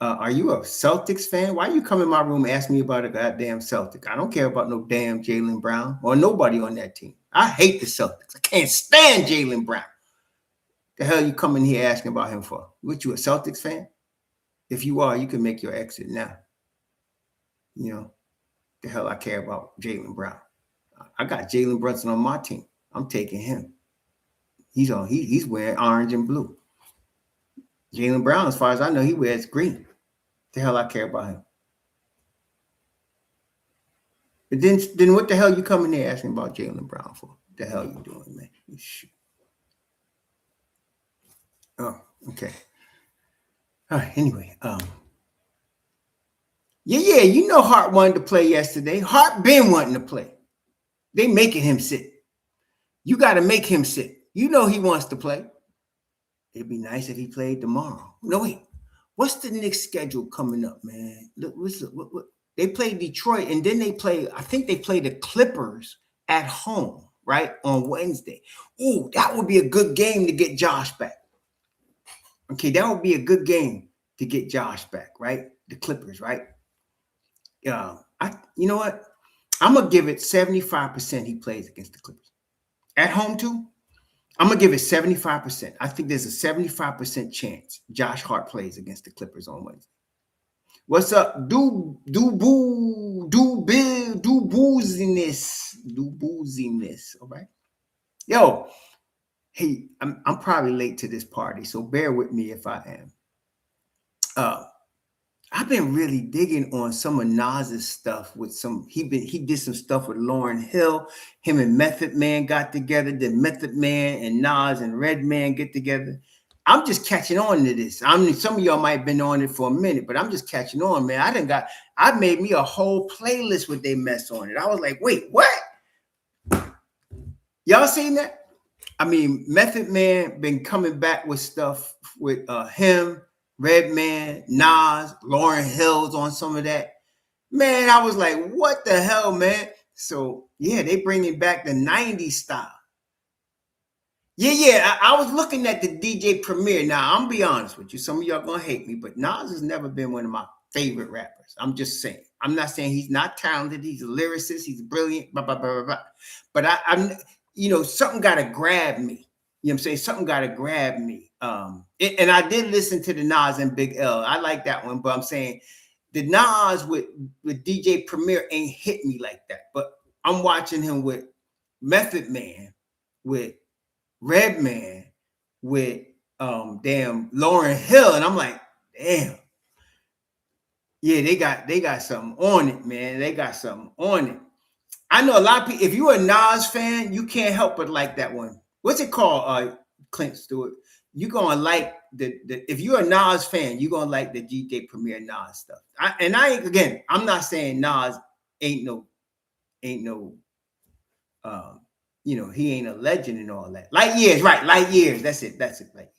Are you a Celtics fan? Why you come in my room and ask me about a goddamn Celtic? I don't care about no damn Jaylen Brown or nobody on that team. I hate the Celtics. I can't stand Jaylen Brown. The hell you coming here asking about him for? What, you a Celtics fan? If you are, you can make your exit now. The hell I care about Jaylen Brown. I got Jalen Brunson on my team. I'm taking him. He's wearing orange and blue. Jaylen Brown, as far as I know, he wears green. The hell I care about him. But then what the hell you coming here asking about Jaylen Brown for? What the hell you doing, man? Shoot. Oh, okay. All right. Anyway, yeah. Hart wanted to play yesterday. Hart been wanting to play. They making him sit. You got to make him sit. He wants to play. It'd be nice if he played tomorrow. No, wait. What's the Knicks schedule coming up, man? Look, what? They play Detroit, and then I think they play the Clippers at home, right, on Wednesday. Ooh, that would be a good game to get Josh back. Okay, that would be a good game to get Josh back, right? The Clippers, right? You know what? I'm going to give it 75% he plays against the Clippers. At home, too? I'm going to give it 75%. I think there's a 75% chance Josh Hart plays against the Clippers on Wednesday. What's up? Do booziness. All right. Yo, hey, I'm probably late to this party, so bear with me if I am. I've been really digging on some of Nas's stuff with he did some stuff with Lauryn Hill. Him and Method Man got together. Then Method Man and Nas and Redman get together. I'm just catching on to this. I mean, some of y'all might have been on it for a minute, but I'm just catching on, man. I made me a whole playlist with they mess on it. I was like, wait, what? Y'all seen that? I mean, Method Man been coming back with stuff with him, Redman, Nas, Lauryn Hill's on some of that. Man, I was like, what the hell, man? So, yeah, they bringing back the 90s style. Yeah. I was looking at the DJ Premier. Now, I'm going to be honest with you. Some of y'all going to hate me, but Nas has never been one of my favorite rappers. I'm just saying. I'm not saying he's not talented. He's a lyricist. He's brilliant, blah, blah, blah, blah, blah. But I'm something got to grab me. You know what I'm saying? Something got to grab me. And I did listen to the Nas and Big L. I like that one, but I'm saying the Nas with DJ Premier ain't hit me like that. But I'm watching him with Method Man, with Redman, with damn Lauryn Hill, and I'm like, damn. Yeah, they got something on it, man. They got something on it. I know a lot of people, if you're a Nas fan, you can't help but like that one. What's it called, Clint Stewart? You're gonna like if you're a Nas fan, you're gonna like the DJ Premier Nas stuff. I'm not saying Nas ain't no he ain't a legend and all that. Light years, right? Light years. That's it. Like,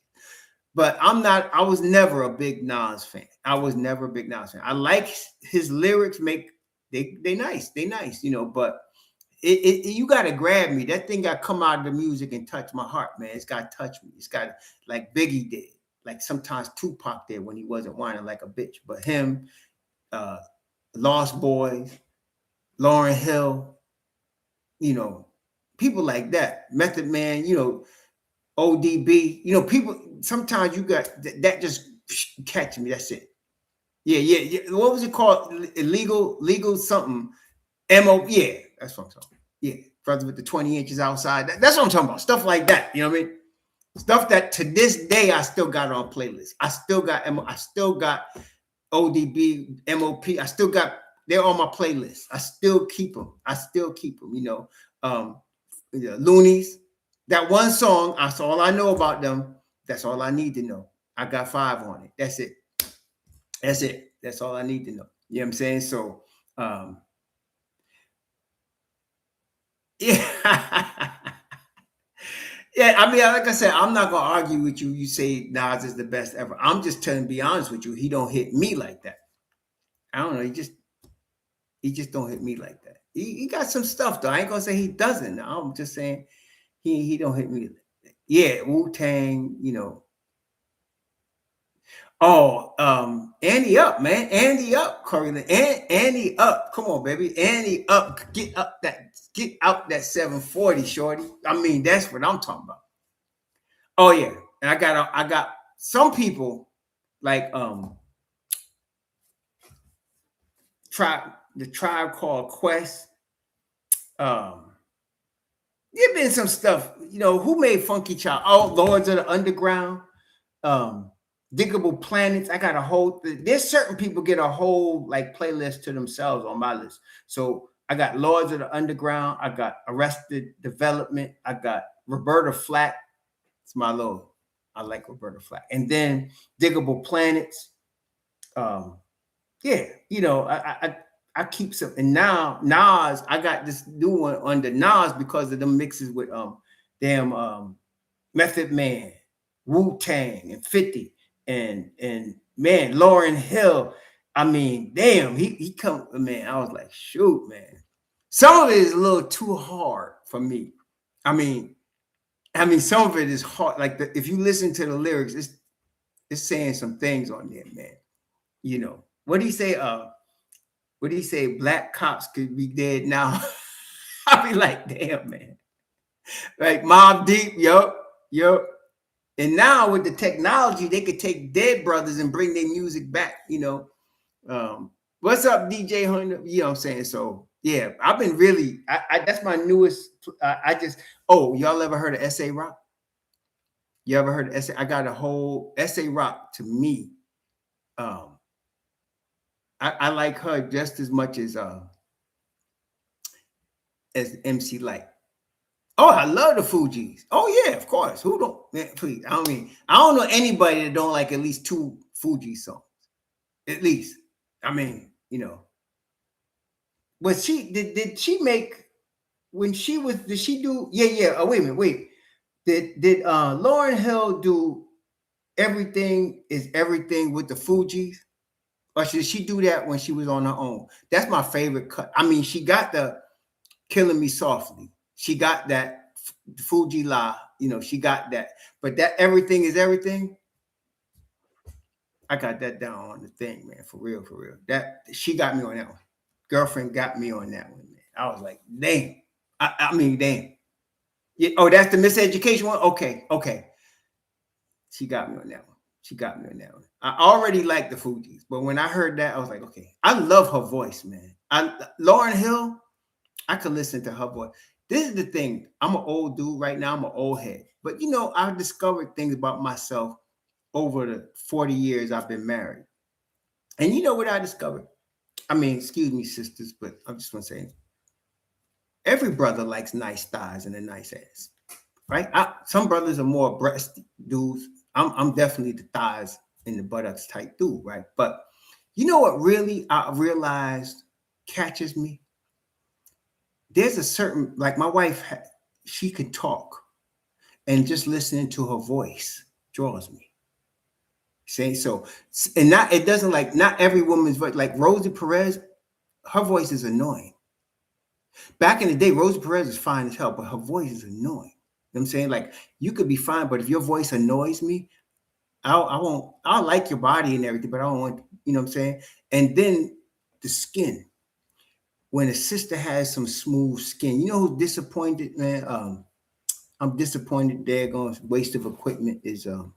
but I was never a big Nas fan. I was never a big Nas fan. I like his lyrics. They nice. They nice, but you got to grab me. That thing got come out of the music and touch my heart, man. It's got to touch me. It's got like Biggie did. Like sometimes Tupac did when he wasn't whining like a bitch. But him, Lost Boys, Lauryn Hill, you know, people like that, Method Man, you know, ODB, you know, people. Sometimes you got that just catch me. That's it. Yeah, yeah, yeah. What was it called? Legal something. Mo. Yeah, that's what I'm talking. Yeah, brother with the 20 inches outside. That's what I'm talking about. Stuff like that. You know what I mean? Stuff that to this day I still got on playlists. I still got I still got ODB, MOP. I still got they're on my playlist. I still keep them. I still keep them. You know, Loonies. That one song. That's all I know about them. That's all I need to know. I got 5 on it. That's it. That's it. That's all I need to know. You know what I'm saying? So, yeah. Yeah, I mean, like I said, I'm not gonna argue with you. You say Nas is the best ever. I'm just telling, be honest with you, he don't hit me like that. I don't know. He just don't hit me like that. He got some stuff though. I ain't gonna say he doesn't. I'm just saying he don't hit me. Yeah, Wu Tang. You know. Oh, Andy up, man. Andy up, Corey. Andy up. Come on, baby. Andy up. Get out that 740, shorty. I mean, that's what I'm talking about. Oh yeah, and I got some people like the tribe called Quest. Um, there been some stuff, you know. Who made Funky Child? Oh, Lords of the Underground. Um, Diggable Planets. I got a whole. There's certain people get a whole like playlist to themselves on my list. So I got Lords of the Underground. I got Arrested Development. I got Roberta Flack. It's my little. I like Roberta Flack. And then Diggable Planets. Um, yeah, you know, I keep some, and now Nas, I got this new one under Nas because of the mixes with damn Method Man, Wu Tang, and 50, and man, Lauryn Hill. I mean, damn, he come, man. I was like, shoot, man. Some of it is a little too hard for me. I mean, some of it is hard. Like if you listen to the lyrics, it's saying some things on there, man. You know, what do you say? What do you say? Black cops could be dead now. I'll be like, damn, man. Like Mob Deep, yo. And now with the technology, they could take dead brothers and bring their music back, you know. What's up, DJ Hunter? You know what I'm saying? So yeah, I've been really that's my newest. I just y'all ever heard of SA Rock? You ever heard of SA? I got a whole SA Rock to me. I like her just as much as MC Light. Oh, I love the Fugees. Oh yeah, of course. Who don't? Man, please, I mean, I don't know anybody that don't like at least 2 Fugees songs. At least, I mean, you know. Was she did she make when she was? Did she do? Yeah, yeah. Oh wait a minute, wait. Did Lauryn Hill do everything? Is everything with the Fugees? Or should she do that when she was on her own? That's my favorite cut. I mean, she got the Killing Me Softly. She got that Fuji La, you know, she got that. But that Everything Is Everything, I got that down on the thing, man, for real, for real. That she got me on that one. Girlfriend got me on that one, man. I was like, damn. I mean, damn. Yeah, oh, that's the Miseducation one? Okay, okay. She got me on that one. She got me on that one. I already liked the Fugees, but when I heard that, I was like, okay. I love her voice, man. Lauryn Hill, I could listen to her voice. This is the thing. I'm an old dude right now. I'm an old head. But you know, I've discovered things about myself over the 40 years I've been married. And you know what I discovered? I mean, excuse me, sisters, but I'm just gonna say every brother likes nice thighs and a nice ass. Right? Some brothers are more breast dudes. I'm definitely the thighs and the buttocks type dude, right? But you know what really I realized catches me? There's a certain, like my wife, she can talk, and just listening to her voice draws me. See, so and not it doesn't like not every woman's voice. Like Rosie Perez, her voice is annoying. Back in the day, Rosie Perez is fine as hell, but her voice is annoying. You know what I'm saying? Like you could be fine, but if your voice annoys me, I won't. I'll like your body and everything, but I don't want. You know what I'm saying? And then the skin. when a sister has some smooth skin, you know who's disappointed, man? I'm disappointed. Daggone waste of equipment is damn.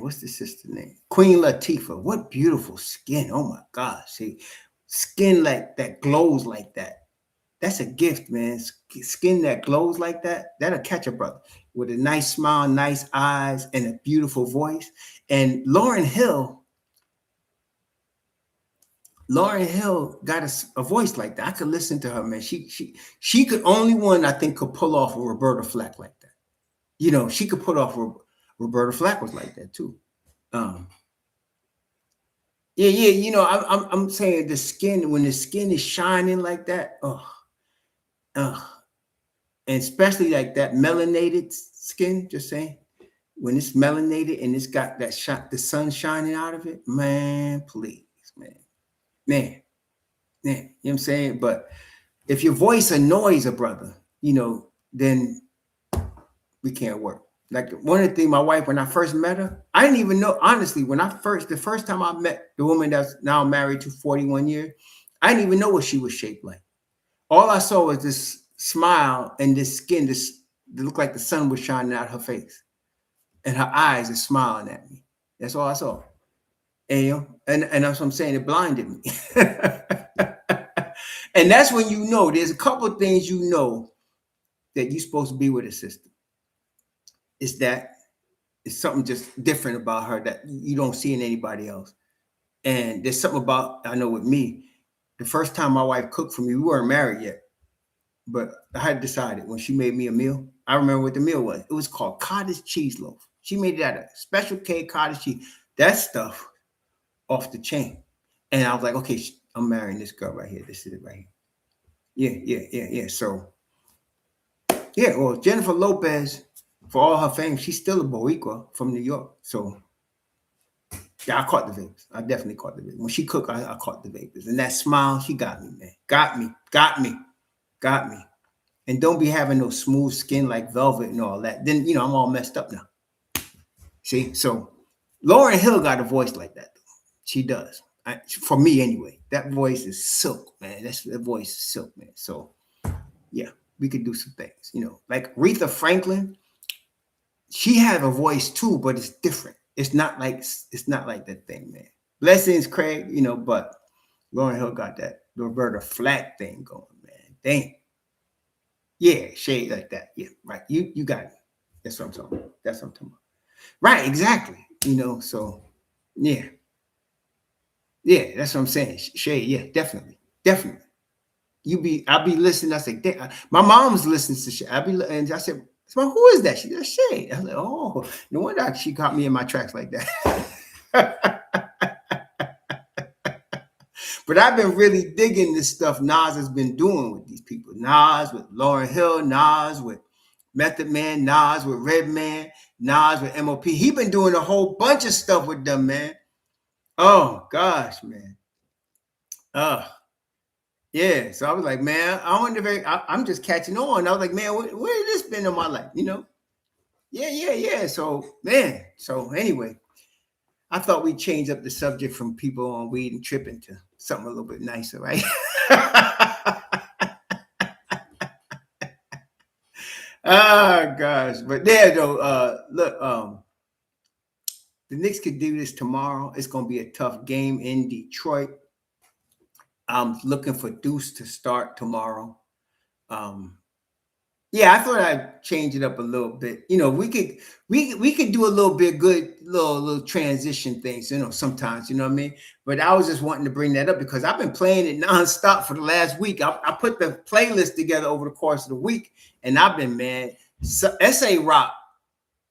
What's the sister name? Queen Latifah. What beautiful skin! Oh my gosh, see, skin like that glows like that. That's a gift, man. Skin that glows like that, that'll catch a brother with a nice smile, nice eyes, and a beautiful voice. And Lauren Hill got a voice like that. I could listen to her, man. She could only one I think could pull off a Roberta Flack like that. You know, she could put off Roberta Flack was like that too. Um, yeah, yeah. You know, I'm saying the skin when the skin is shining like that. Oh, and especially like that melanated skin. Just saying, when it's melanated and it's got that shot, the sun shining out of it, man. Please, man. You know what I'm saying? But if your voice annoys a brother, you know, then we can't work. Like one of the things, my wife, when I first met her, I didn't even know, honestly, the first time I met the woman that's now married to 41 years, I didn't even know what she was shaped like. All I saw was this smile and this skin, this that looked like the sun was shining out her face. And her eyes are smiling at me. That's all I saw. And, you know, and that's what I'm saying, it blinded me. And that's when you know there's a couple of things you know that you're supposed to be with a sister. It's that it's something just different about her that you don't see in anybody else. And there's something about, I know with me, the first time my wife cooked for me, we weren't married yet, but I had decided when she made me a meal, I remember what the meal was. It was called cottage cheese loaf. She made it out of special K cottage cheese. That stuff off the chain. And I was like, okay, I'm marrying this girl right here. This is it right here. Yeah. So, yeah, well, Jennifer Lopez, for all her fame, she's still a Boricua from New York. So, yeah, I caught the vapors. I definitely caught the vapors. When she cooked, I caught the vapors. And that smile, she got me, man. Got me. And don't be having no smooth skin like velvet and all that. Then, you know, I'm all messed up now. See? So, Lauryn Hill got a voice like that. She does. For me, anyway. That voice is silk, man. That voice is silk, man. So, yeah, we could do some things. You know, like Aretha Franklin, she had a voice too, but it's different. It's not like that thing, man. Blessings, Craig, you know, but Lauryn Hill got that Roberta Flack thing going, man. Dang. Yeah, shade like that. Yeah, right. You got it. That's what I'm talking about. Right, exactly. You know, so yeah. Yeah, that's what I'm saying. Shade, yeah, definitely. I'll be listening. I say, damn, my mom's listening to shit. And I said, well, who is that? She said, Shay. I was like, oh, no wonder she caught me in my tracks like that. But I've been really digging this stuff Nas has been doing with these people. Nas with Lauryn Hill, Nas with Method Man, Nas with Redman, Nas with MOP. He been doing a whole bunch of stuff with them, man. Oh gosh, man. Yeah, so I was like, man, I wonder if I'm just catching on. I was like, man, where has this been in my life? You know? Yeah. So, man, so anyway, I thought we'd change up the subject from people on weed and tripping to something a little bit nicer, right? Oh gosh, but there though, look, the Knicks could do this tomorrow. It's gonna be a tough game in Detroit. I'm looking for Deuce to start tomorrow. Yeah, I thought I'd change it up a little bit. You know, we could do a little bit good little transition things, you know, sometimes, you know what I mean? But I was just wanting to bring that up because I've been playing it nonstop for the last week. I put the playlist together over the course of the week, and I've been, man, so SA Rock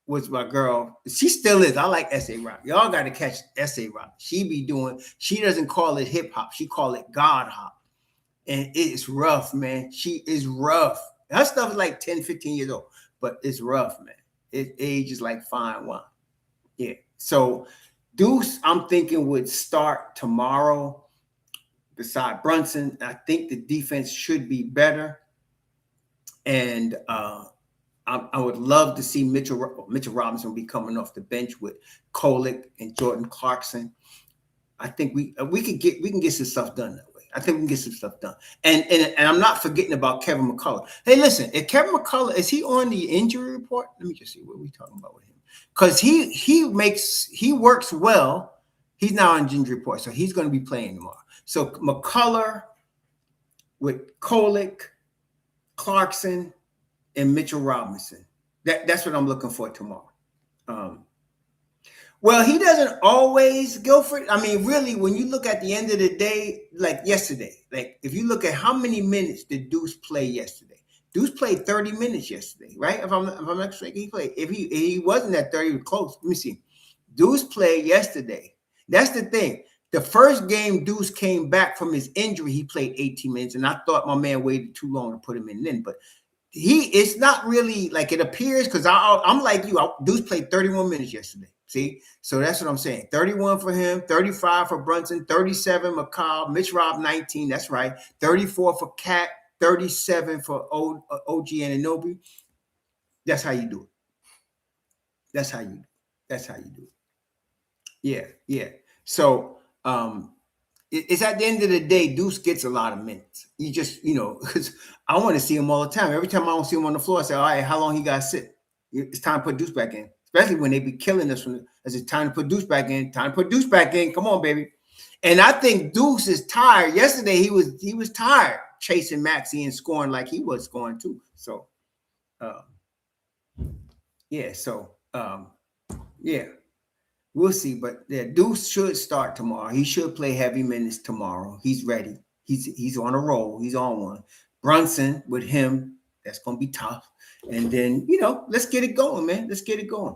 was my girl. She still is. I like SA Rock. Y'all got to catch SA Rock. She doesn't call it hip hop. She call it God hop. And it's rough, man. She is rough. Her stuff is like 10, 15 years old, but it's rough, man. It ages like fine wine. Yeah. So Deuce, I'm thinking would start tomorrow beside Brunson. I think the defense should be better. And I would love to see Mitchell Robinson be coming off the bench with Kolick and Jordan Clarkson. I think we can get some stuff done that way. I think we can get some stuff done. And I'm not forgetting about Kevin McCullough. Hey, listen, if Kevin McCullough, is he on the injury report? Let me just see what we talking about with him. Because he works well. He's now on the injury report, so he's going to be playing tomorrow. So McCullough with Kolick, Clarkson, and Mitchell Robinson. That's what I'm looking for tomorrow. Well, he doesn't always go for it. I mean, really, when you look at the end of the day, like yesterday, like if you look at how many minutes did Deuce play yesterday? Deuce played 30 minutes yesterday, right? If I'm not mistaken, he played. If he wasn't at 30, he was close. Let me see. Deuce played yesterday. That's the thing. The first game Deuce came back from his injury, he played 18 minutes, and I thought my man waited too long to put him in then, but it's not really like it appears because I'm like you. Deuce played 31 minutes yesterday. See, so that's what I'm saying. 31 for him, 35 for Brunson, 37 McCall, Mitch Rob 19. That's right. 34 for Cat, 37 for OG Anunoby. That's how you do it. That's how you do it. Yeah. So it's at the end of the day, Deuce gets a lot of minutes. You just, because I want to see him all the time. Every time I don't see him on the floor, I say, all right, how long he got to sit? It's time to put Deuce back in, especially when they be killing us. It's time to put Deuce back in. Time to put Deuce back in. Come on, baby. And I think Deuce is tired. Yesterday, he was tired chasing Maxey and scoring like he was scoring too. So, yeah. So, yeah. We'll see, but yeah, Deuce should start tomorrow. He should play heavy minutes tomorrow. He's ready. He's on a roll. He's on one. Brunson with him, that's gonna be tough. And then let's get it going, man. Let's get it going.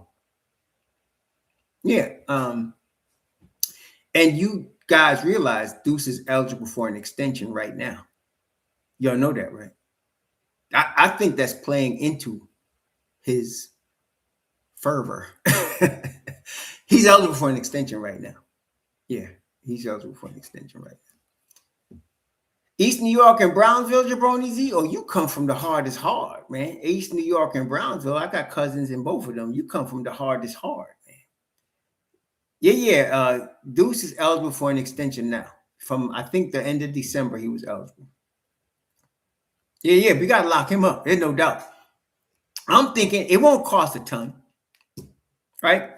Yeah. And you guys realize Deuce is eligible for an extension right now. Y'all know that, right? I think that's playing into his fervor. He's eligible for an extension right now. Yeah, he's eligible for an extension right now. East New York and Brownsville, Jabroni Z. Oh, you come from the hardest hard, man. East New York and Brownsville. I got cousins in both of them. You come from the hardest hard, man. Yeah. Deuce is eligible for an extension now. From I think the end of December, he was eligible. Yeah. We gotta lock him up. There's no doubt. I'm thinking it won't cost a ton, right?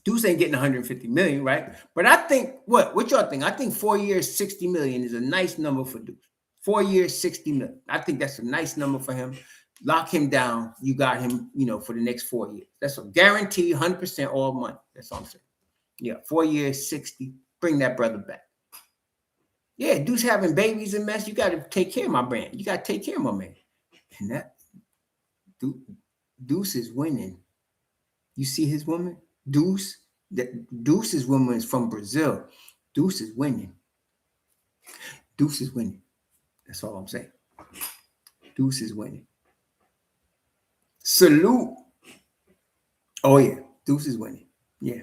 Deuce ain't getting 150 million, right? But I think what y'all think? I think 4 years, 60 million is a nice number for Deuce. 4 years, 60 million. I think that's a nice number for him. Lock him down. You got him, for the next 4 years. That's a guarantee, 100% all money. That's all I'm saying. Yeah, 4 years, 60. Bring that brother back. Yeah, Deuce having babies and mess. You got to take care of my brand. You got to take care of my man. And that Deuce is winning. You see his woman? Deuce's woman is from Brazil. Deuce is winning. Deuce is winning. That's all I'm saying. Deuce is winning. Salute. Oh yeah, Deuce is winning. Yeah.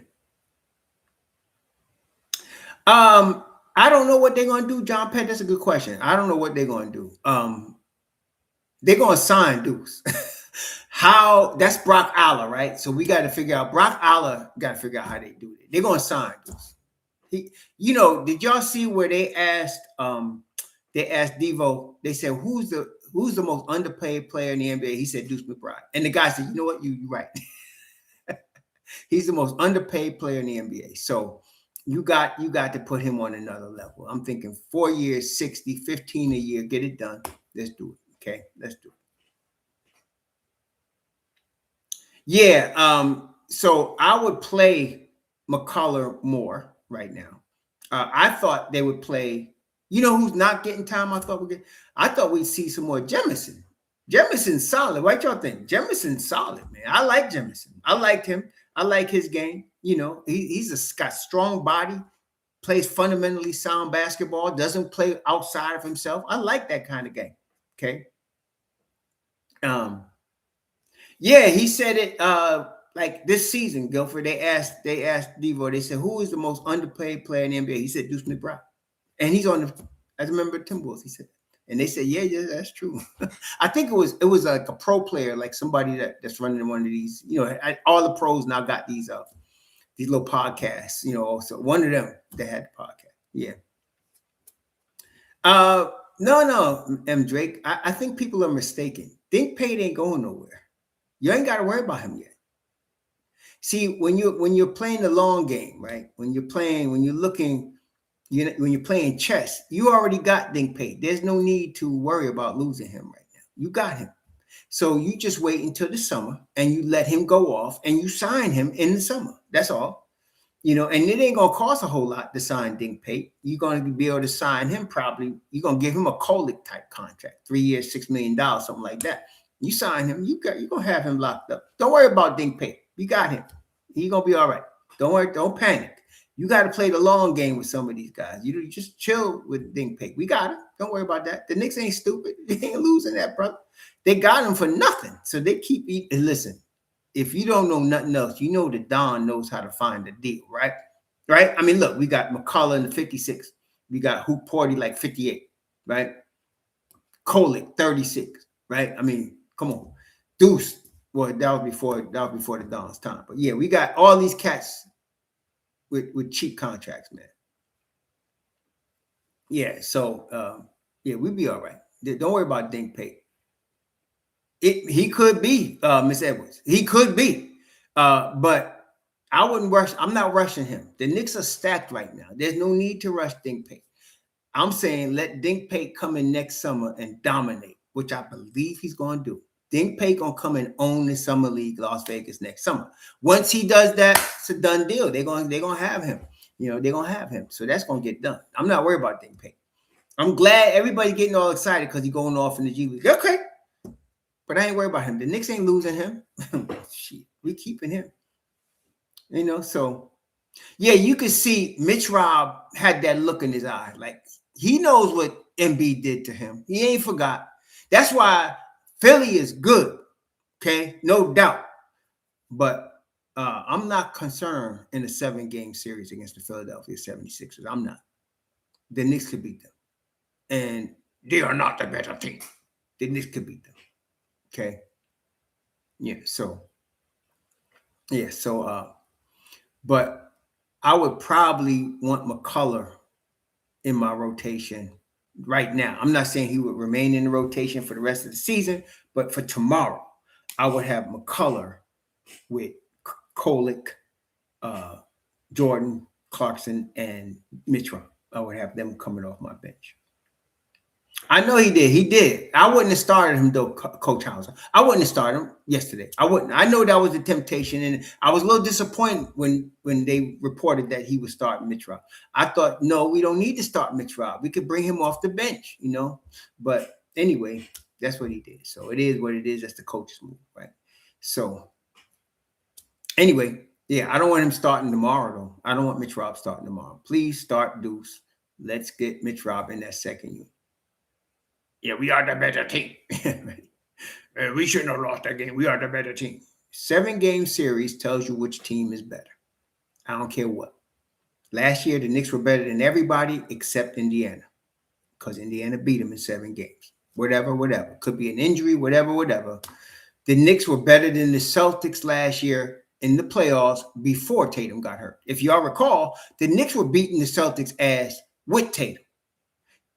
I don't know what they're gonna do, John Pett. That's a good question. I don't know what they're gonna do. They're gonna sign Deuce. How that's Brock Aller, right? So we got to figure out how they do it. They're gonna sign Deuce. Did y'all see where they asked Devo? They said who's the most underpaid player in the NBA? He said Deuce McBride, and the guy said, you know what, you're right. He's the most underpaid player in the NBA. So you got to put him on another level. I'm thinking 4 years, 60, 15 a year, get it done. Let's do it. Okay, let's do it. Yeah, so I would play McCullough more right now. I thought they would play. You know who's not getting time? I thought we'd see some more Jemison. Jemison's solid. What y'all think? Jemison's solid, man. I like Jemison. I liked him. I like his game. He's got strong body, plays fundamentally sound basketball, doesn't play outside of himself. I like that kind of game. Okay. Yeah, he said it like this season, Guilford. They asked Devo, they said, who is the most underpaid player in the NBA? He said Deuce McBride. And he's on as a member of Timberwolves, he said. And they said, yeah, that's true. I think it was like a pro player, like somebody that's running one of these, all the pros now got these little podcasts, so one of them that had the podcast. Yeah. Uh, no, M. Drake. I think people are mistaken. Think Pate ain't going nowhere. You ain't got to worry about him yet. See, when you're playing the long game, right? When you're looking, when you're playing chess, you already got Dink Pate. There's no need to worry about losing him right now. You got him. So you just wait until the summer and you let him go off and you sign him in the summer. That's all. And it ain't gonna cost a whole lot to sign Dink Pate. You're gonna be able to sign him probably. You're gonna give him a Kolick type contract, 3 years, $6 million, something like that. You sign him, you're gonna have him locked up. Don't worry about Dink Pate. You got him. He's gonna be all right. Don't worry, don't panic. You got to play the long game with some of these guys. You just chill with Dink Pate. We got him. Don't worry about that. The Knicks ain't stupid. They ain't losing that, brother. They got him for nothing. So they keep eating. Listen, if you don't know nothing else, you know that Don knows how to find a deal, right? Right? I mean, look, we got McCullough in the 56. We got Hoop Porty like 58, right? Kolick 36, right? I mean, come on. Deuce. Well, that was before the Don's time. But yeah, we got all these cats with cheap contracts, man. Yeah, so yeah, we'll be all right. Don't worry about Dink Pate. He could be Miss Edwards. He could be. But I wouldn't rush. I'm not rushing him. The Knicks are stacked right now. There's no need to rush Dink Pate. I'm saying let Dink Pate come in next summer and dominate, which I believe he's going to do. Dink Pate gonna come and own the summer league, Las Vegas next summer. Once he does that, it's a done deal. They're gonna have him. They're gonna have him. So that's gonna get done. I'm not worried about Dink Pate. I'm glad everybody getting all excited because he's going off in the G League. Okay, but I ain't worried about him. The Knicks ain't losing him. Shit, we keeping him. So yeah, you could see Mitch Rob had that look in his eye, like he knows what MB did to him. He ain't forgot. That's why Philly is good, okay? No doubt. But I'm not concerned in a 7-game series against the Philadelphia 76ers. I'm not. The Knicks could beat them. And they are not the better team. The Knicks could beat them, okay? Yeah, so, but I would probably want McCullough in my rotation right now. I'm not saying he would remain in the rotation for the rest of the season, but for tomorrow, I would have McCullough with Kolick, Jordan, Clarkson, and Mitchell. I would have them coming off my bench. I know he did. He did. I wouldn't have started him though, Coach Hauser. I wouldn't have started him yesterday. I wouldn't. I know that was a temptation, and I was a little disappointed when they reported that he would start Mitch Rob. I thought, no, we don't need to start Mitch Rob. We could bring him off the bench, But anyway, that's what he did. So it is what it is. That's the coach's move, right? So anyway, yeah, I don't want him starting tomorrow, though. I don't want Mitch Rob starting tomorrow. Please start Deuce. Let's get Mitch Rob in that second unit. Yeah, we are the better team. We shouldn't have lost that game. We are the better team. 7-game series tells you which team is better. I don't care what. Last year, the Knicks were better than everybody except Indiana because Indiana beat them in 7 games. Whatever. Could be an injury, whatever. The Knicks were better than the Celtics last year in the playoffs before Tatum got hurt. If y'all recall, the Knicks were beating the Celtics ass with Tatum.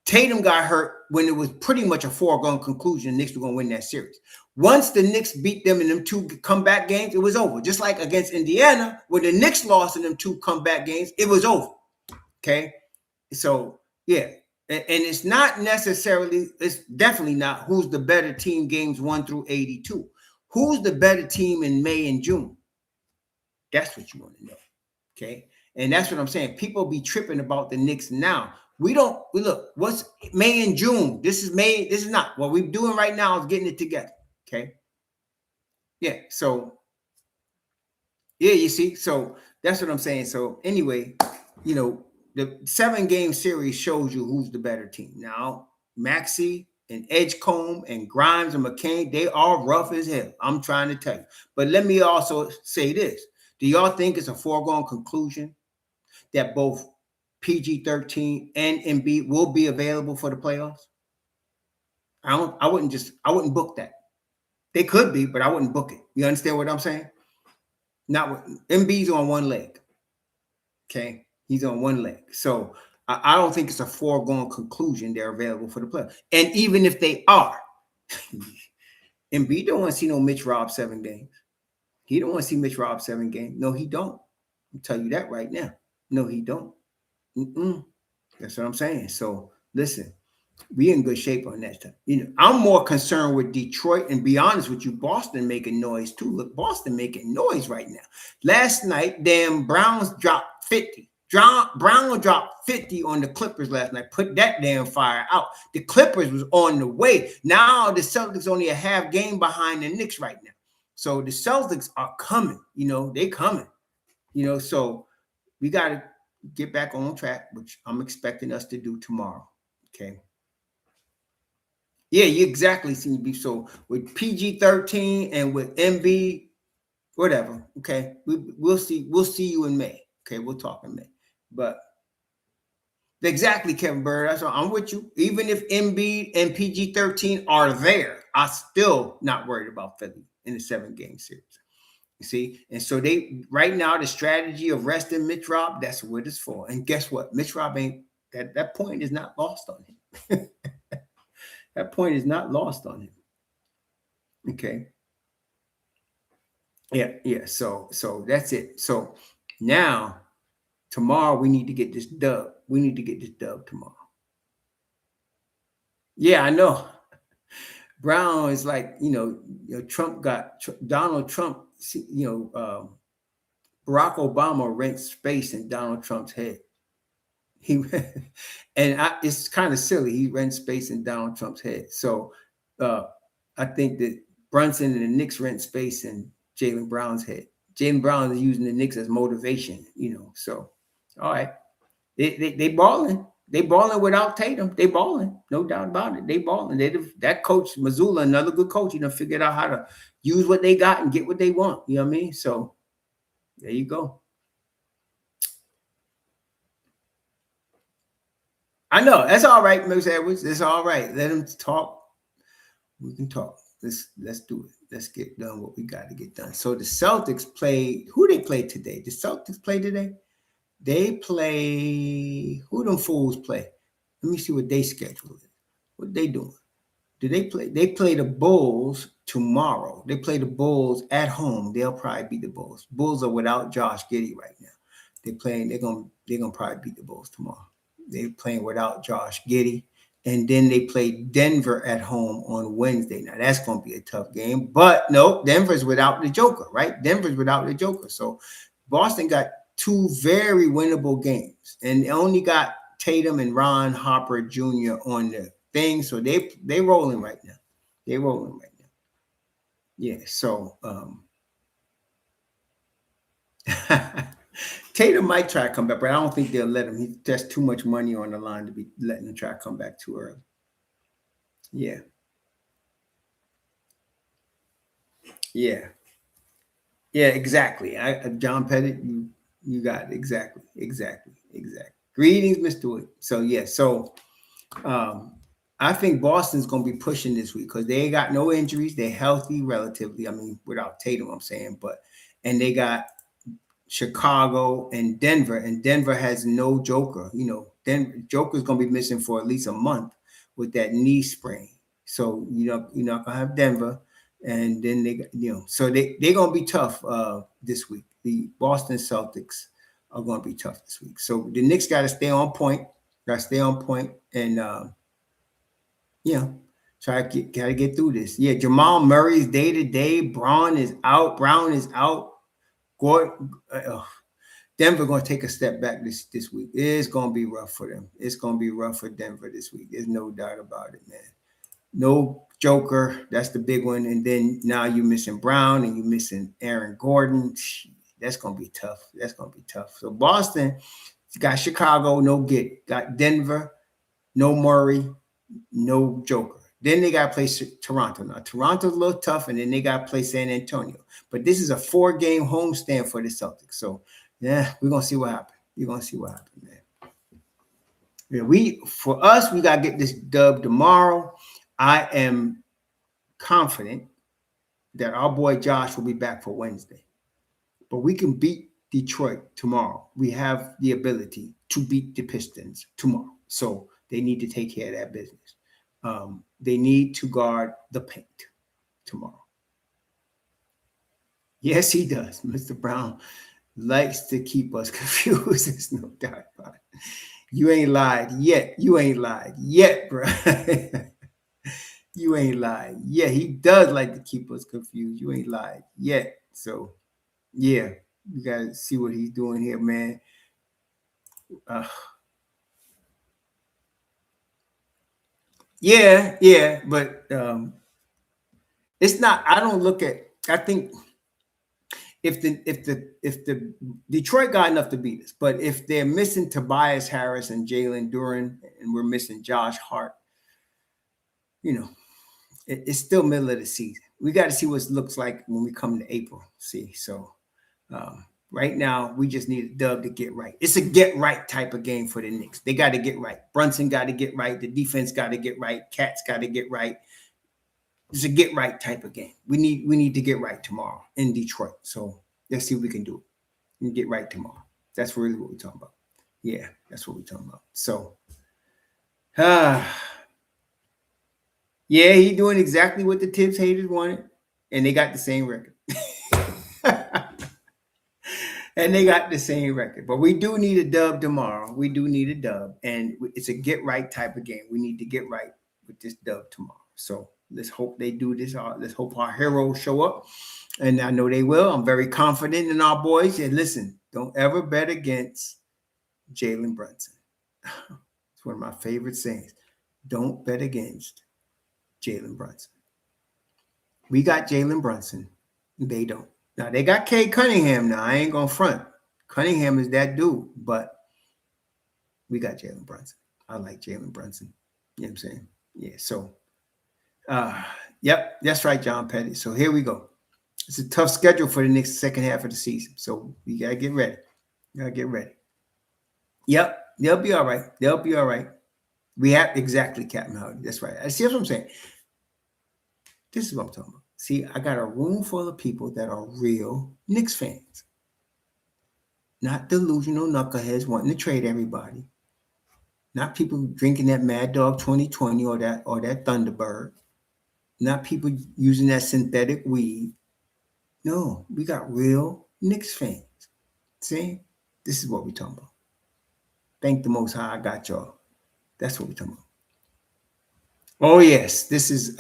Tatum got hurt when it was pretty much a foregone conclusion the Knicks were going to win that series. Once the Knicks beat them in them 2 comeback games, it was over. Just like against Indiana, when the Knicks lost in them 2 comeback games, it was over. Okay? So, yeah. And it's not necessarily, it's definitely not who's the better team games 1 through 82. Who's the better team in May and June? That's what you want to know. Okay? And that's what I'm saying. People be tripping about the Knicks now. We look, what's May and June? This is May. This is not. What we're doing right now is getting it together. Okay. Yeah. So, yeah, you see. So that's what I'm saying. So anyway, the 7-game series shows you who's the better team. Now, Maxey and Edgecombe and Grimes and McCain, they are rough as hell. I'm trying to tell you. But let me also say this. Do y'all think it's a foregone conclusion that both PG-13 and Embiid will be available for the playoffs? I wouldn't book that. They could be, but I wouldn't book it. You understand what I'm saying? Not with Embiid's on one leg. Okay, he's on one leg. So I don't think it's a foregone conclusion they're available for the playoffs. And even if they are, Embiid don't want to see no Mitch Rob 7 games. He don't want to see Mitch Rob 7 games. No, he don't. I'll tell you that right now. No, he don't. Mm-mm. That's what I'm saying. So listen, we in good shape on that stuff. I'm more concerned with Detroit, and be honest with you, Boston making noise too. Look, Boston making noise right now. Last night, damn Browns dropped 50. Brown dropped 50 on the Clippers last night. Put that damn fire out. The Clippers was on the way. Now the Celtics only a half game behind the Knicks right now. So the Celtics are coming. They coming. So we got to get back on track, which I'm expecting us to do tomorrow. Okay. Yeah, you exactly see me. So with PG-13 and with MB, whatever. Okay, we'll see. We'll see you in May. Okay, we'll talk in May. But exactly, Kevin Bird. That's what I'm with you. Even if MB and PG-13 are there, I'm still not worried about Philly in the 7-game series. You see, and so they right now the strategy of resting Mitch Rob, that's what it's for. And guess what? Mitch Rob ain't that point is not lost on him. That point is not lost on him. Okay. Yeah. So that's it. So now tomorrow we need to get this dub. We need to get this dub tomorrow. Yeah, I know. Brown is like, Trump got Donald Trump, Barack Obama rents space in Donald Trump's head. It's kind of silly. He rents space in Donald Trump's head. So I think that Brunson and the Knicks rent space in Jaylen Brown's head. Jaylen Brown is using the Knicks as motivation, So, all right, they balling. They balling without Tatum. They balling, no doubt about it. They balling. That coach Mazzulla, another good coach, figured out how to use what they got and get what they want. You know what I mean? So there you go. I know that's all right, Miss Edwards. It's all right. Let them talk. We can talk. Let's do it. Let's get done what we got to get done. So the Celtics played. Who they played today? The Celtics played today. They play. Who them fools play? Let me see what they schedule is. What they doing? Do they play? They play the Bulls tomorrow. They play the Bulls at home. They'll probably beat the Bulls. Bulls are without Josh Giddey right now. They're playing. They're gonna probably beat the Bulls tomorrow. They're playing without Josh Giddey. And then they play Denver at home on Wednesday. Now, that's going to be a tough game. But no, Denver's without the Joker, right? Denver's without the Joker. So Boston got 2 very winnable games. And they only got Tatum and Ron Harper Jr. on the thing. So they rolling right now. They rolling right now. Yeah, so Tatum might try to come back, but I don't think they'll let him. There's too much money on the line to be letting him try to come back too early. Yeah. Yeah. Yeah, exactly. John Pettit, you got it. Exactly. Greetings, Mr. Wood. So yeah, I think Boston's gonna be pushing this week because they got no injuries. They're healthy relatively. I mean, without Tatum, I'm saying, and they got Chicago and Denver has no Joker. Joker's gonna be missing for at least a month with that knee sprain. So you're not gonna have Denver, and then so they're gonna be tough this week. The Boston Celtics are gonna be tough this week. So the Knicks got to stay on point. And gotta get through this. Yeah, Jamal Murray's day to day. Brown is out. Denver going to take a step back this week. It's going to be rough for them. It's going to be rough for Denver this week. There's no doubt about it, man. No Joker. That's the big one. And then now you're missing Brown and you're missing Aaron Gordon. That's going to be tough. So Boston got Chicago, no get. Got Denver, no Murray, no Joker. Then they got to play Toronto. Now, Toronto's a little tough, and then they got to play San Antonio. But this is a 4-game homestand for the Celtics. So, yeah, we're going to see what happens. Man. Yeah, we got to get this dub tomorrow. I am confident that our boy Josh will be back for Wednesday. But we can beat Detroit tomorrow. We have the ability to beat the Pistons tomorrow. So they need to take care of that business. They need to guard the paint tomorrow. Yes, he does. Mr. Brown likes to keep us confused. There's no doubt about it. You ain't lied yet. You ain't lied yet, bro. You ain't lied. Yeah, he does like to keep us confused. You ain't lied yet. So, yeah, you gotta see what he's doing here, man. Uh, yeah, but it's not. I don't look at. I think if the Detroit got enough to beat us, but if they're missing Tobias Harris and Jalen Duran, and we're missing Josh Hart, you know, it's still middle of the season. We got to see what it looks like when we come to April. See, so right now we just need a dub to get right. It's a get right type of game for the Knicks. They got to get right. Brunson got to get right. The defense got to get right. Cat's got to get right. It's a get right type of game. We need to get right tomorrow in Detroit. So let's see what we can do and get right tomorrow. That's really what we're talking about. Yeah, that's what we're talking about. So, yeah, he doing exactly what the Tibbs haters wanted, and they got the same record. And they got the same record. But we do need a dub tomorrow. We do need a dub, and it's a get right type of game. We need to get right with this dub tomorrow. So let's hope they do this. Let's hope our heroes show up, and I know they will. I'm very confident in our boys. And listen, don't ever bet against Jalen Brunson. It's one of my favorite sayings. Don't bet against Jalen Brunson. We got Jalen Brunson. They don't. Now, they got Cade Cunningham now. I ain't going to front. Cunningham is that dude, but we got Jalen Brunson. I like Jalen Brunson. You know what I'm saying? Yeah, so, yep, that's right, John Petty. So here we go. It's a tough schedule for the next second half of the season, so we got to get ready. Yep, they'll be all right. They'll be all right. We have exactly, Captain Howdy. That's right. I see what I'm saying. This is what I'm talking about. See, I got a room full of people that are real Knicks fans, not delusional knuckleheads wanting to trade everybody, not people drinking that Mad Dog 2020 or that Thunderbird, not people using that synthetic weed. No, we got real Knicks fans. See, this is what we're talking about. Thank the Most High, I got y'all. That's what we're talking about. Oh yes, this is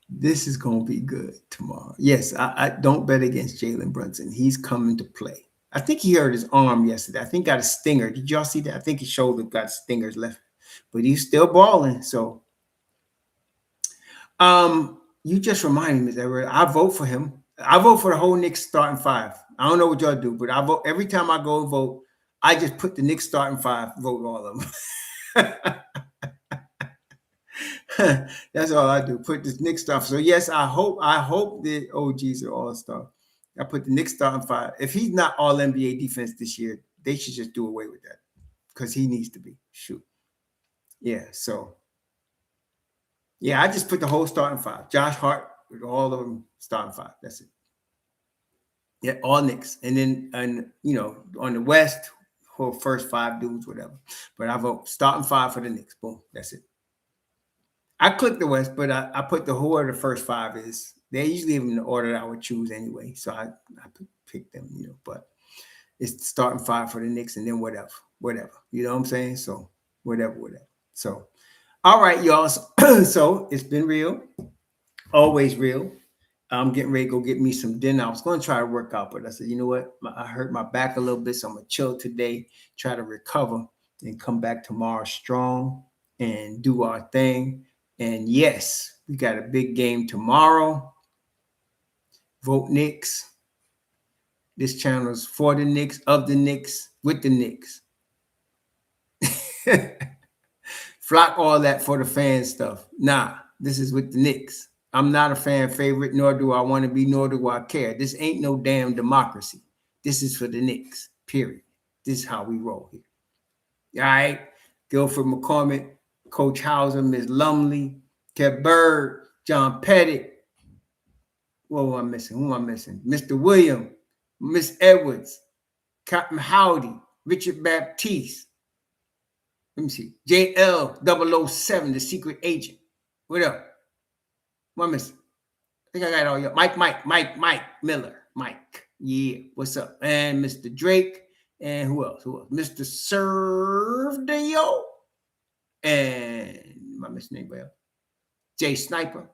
this is gonna be good tomorrow. Yes, I don't bet against Jalen Brunson. He's coming to play. I think he hurt his arm yesterday. I think got a stinger. Did y'all see that? I think his shoulder got stingers left, but he's still balling. So, you just reminded me that I vote for him. I vote for the whole Knicks starting five. I don't know what y'all do, but I vote every time I go vote. I just put the Knicks starting five. Vote all of them. That's all I do. Put this Knicks stuff. So yes, I hope the OGs are all star. I put the Knicks starting five. If he's not all NBA defense this year, they should just do away with that because he needs to be. Shoot. Yeah. So yeah, I just put the whole starting five. Josh Hart with all of them starting five. That's it. Yeah, all Knicks. And then on the West, whole first five dudes, whatever. But I vote starting five for the Knicks. Boom. That's it. I clicked the West, but I put the who are the first five is. They usually in the order that I would choose anyway. So I picked them, but it's the starting five for the Knicks and then whatever. You know what I'm saying? So whatever. So, all right, y'all. So it's been real. Always real. I'm getting ready to go get me some dinner. I was going to try to work out, but I said, you know what? I hurt my back a little bit, so I'm going to chill today, try to recover, and come back tomorrow strong and do our thing. And yes, we got a big game tomorrow. Vote Knicks. This channel is for the Knicks, of the Knicks, with the Knicks. Flock all that for the fan stuff. Nah, this is with the Knicks. I'm not a fan favorite, nor do I want to be, nor do I care. This ain't no damn democracy. This is for the Knicks, period. This is how we roll here. All right? Guilford McCormick, Coach Hauser, Ms. Lumley, Kev Bird, John Pettit. What am I missing? Who am I missing? Mr. William, Miss Edwards, Captain Howdy, Richard Baptiste. Let me see. JL007, the secret agent. What up? What miss? I think I got all your Mike Miller. Mike. Yeah, what's up? And Mr. Drake. And who else? Mr. Servdeo. And my miss name well. Jay Sniper.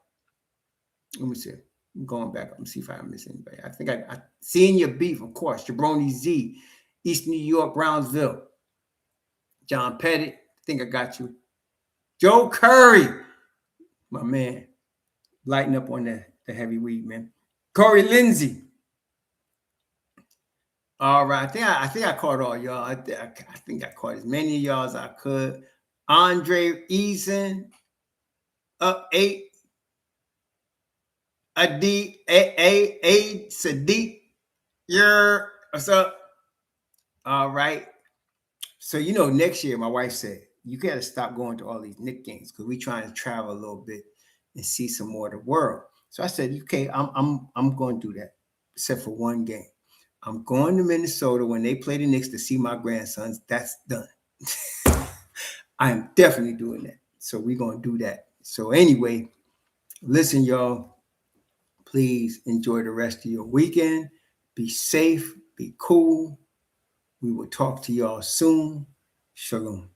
Let me see. I'm going back. Let me see if I miss anybody. I think I seeing your beef, of course. Jabroni Z, East New York, Brownsville. John Pettit. I think I got you. Joe Curry, my man. Lighten up on the heavy weed, man. Corey Lindsay. All right. I think I caught all y'all. I think I caught as many of y'all as I could. Andre Eason. Up 8. A Sadiq. What's up? All right. So next year, my wife said, you gotta stop going to all these Knicks games because we're trying to travel a little bit and see some more of the world. So I said, okay, I'm going to do that, except for one game. I'm going to Minnesota when they play the Knicks to see my grandsons. That's done. I am definitely doing that. So we're going to do that. So anyway, listen, y'all, please enjoy the rest of your weekend. Be safe, be cool. We will talk to y'all soon. Shalom.